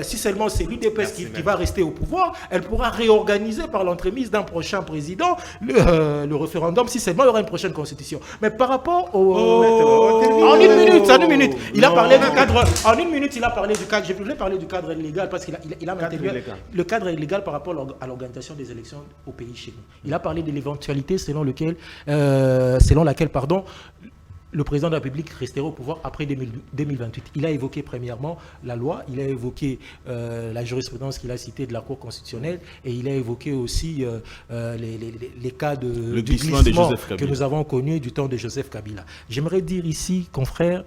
S4: si seulement c'est l'UDPS qui va rester au pouvoir, elle pourra réorganiser par l'entremise d'un prochain président le référendum, si seulement il y aura une prochaine constitution. Mais par rapport au... en une minute, il a parlé du cadre... En une minute, il a parlé du cadre... Je voulais parler du cadre illégal parce qu'il a maintenu le cadre illégal par rapport à l'organisation des élections au pays chez nous. Il a parlé de l'éventualité selon laquelle le président de la République resterait au pouvoir après 2028. Il a évoqué premièrement la loi, il a évoqué la jurisprudence qu'il a citée de la Cour constitutionnelle et il a évoqué aussi les cas du glissement que nous avons connu du temps de Joseph Kabila. J'aimerais dire ici, confrères,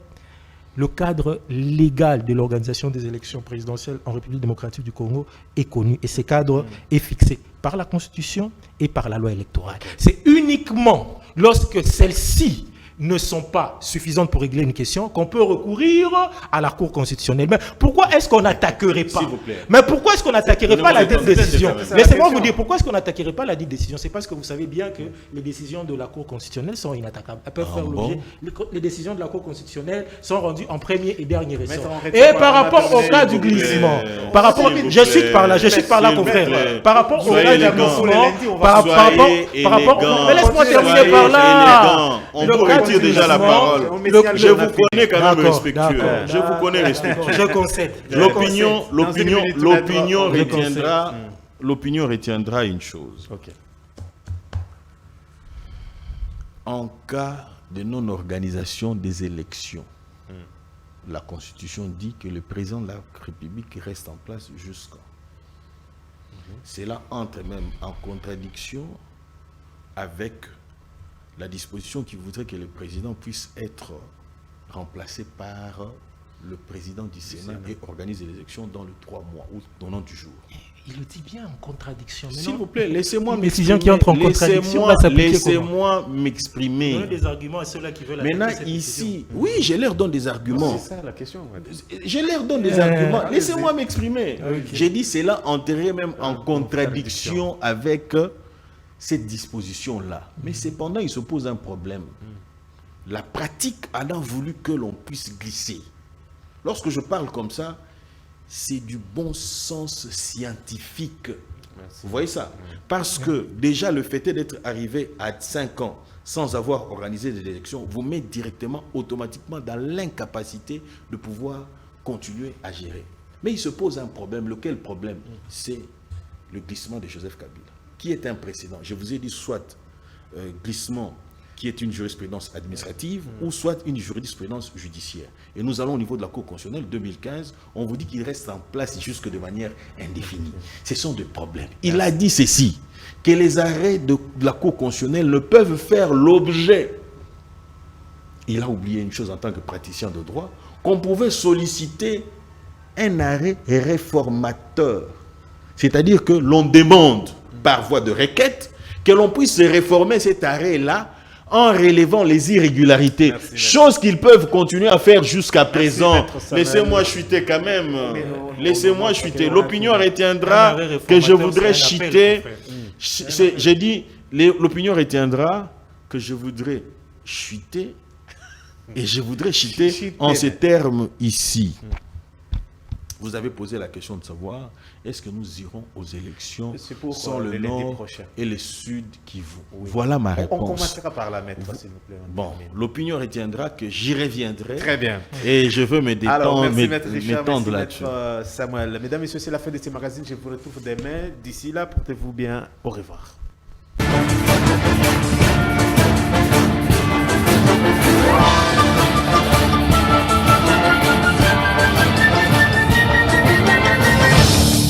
S4: le cadre légal de l'organisation des élections présidentielles en République démocratique du Congo est connu et ce cadre est fixé par la Constitution et par la loi électorale. C'est uniquement lorsque celle-ci ne sont pas suffisantes pour régler une question, qu'on peut recourir à la Cour constitutionnelle. Mais pourquoi est-ce qu'on n'attaquerait pas? Mais pourquoi est-ce qu'on n'attaquerait pas la dite décision? Laissez-moi vous dire, pourquoi est-ce qu'on n'attaquerait pas la dite décision? C'est parce que vous savez bien que les décisions de la Cour constitutionnelle sont inattaquables. Elles peuvent faire l'objet. Les décisions de la Cour constitutionnelle sont rendues en premier et dernier ressort. Et par rapport au cas du glissement, par rapport, je cite par là, confrère, par rapport au cas du glissement, par rapport, mais laisse-moi terminer par là.
S2: Déjà la parole. Je vous connais quand même respectueux. Je vous connais respectueux.
S4: Je concède.
S2: L'opinion retiendra une chose. En cas de non-organisation des élections, la Constitution dit que le président de la République reste en place jusqu'à. Cela entre même en contradiction avec la disposition qui voudrait que le président puisse être remplacé par le président du Sénat et organiser les élections dans les 3 mois ou au nom du jour.
S4: Il le dit bien en contradiction.
S2: S'il vous plaît, laissez-moi
S4: m'exprimer. Décision qui entre en contradiction.
S2: Laissez-moi m'exprimer.
S4: Donnez des arguments à ceux-là qui veulent
S2: maintenant ici, oui, je leur donne des arguments.
S1: C'est ça la question.
S2: Je leur donne des arguments. Laissez-moi m'exprimer. J'ai dit cela enterré même en contradiction avec cette disposition-là. Mais cependant, il se pose un problème. La pratique a voulu que l'on puisse glisser. Lorsque je parle comme ça, c'est du bon sens scientifique. Merci. Vous voyez ça? Parce que déjà, le fait d'être arrivé à 5 ans sans avoir organisé des élections vous met directement, automatiquement dans l'incapacité de pouvoir continuer à gérer. Mais il se pose un problème. Lequel problème? C'est le glissement de Joseph Kabila, qui est un précédent. Je vous ai dit soit glissement qui est une jurisprudence administrative ou soit une jurisprudence judiciaire. Et nous allons au niveau de la Cour constitutionnelle 2015, on vous dit qu'il reste en place jusque de manière indéfinie. Ce sont des problèmes. Il a dit ceci, que les arrêts de la Cour constitutionnelle ne peuvent faire l'objet. Il a oublié une chose en tant que praticien de droit, qu'on pouvait solliciter un arrêt réformateur. C'est-à-dire que l'on demande par voie de requête que l'on puisse réformer cet arrêt-là en relevant les irrégularités, chose qu'ils peuvent continuer à faire jusqu'à présent. Laissez-moi chuter quand même. Laissez-moi chuter. L'opinion retiendra que je voudrais chuter. J'ai dit, l'opinion retiendra que je voudrais chuter et je voudrais chuter en ces termes ici. Vous avez posé la question de savoir, est-ce que nous irons aux élections sans le Nord et le Sud Kivu? Voilà ma réponse.
S1: On commencera par la maître, s'il vous plaît.
S2: Bon, l'opinion retiendra que j'y reviendrai.
S1: Très bien.
S2: Et je veux me détendre, m'étendre
S1: là-dessus. Samuel, mesdames et messieurs, c'est la fin de ce magazine. Je vous retrouve demain. D'ici là, portez-vous bien. Au revoir.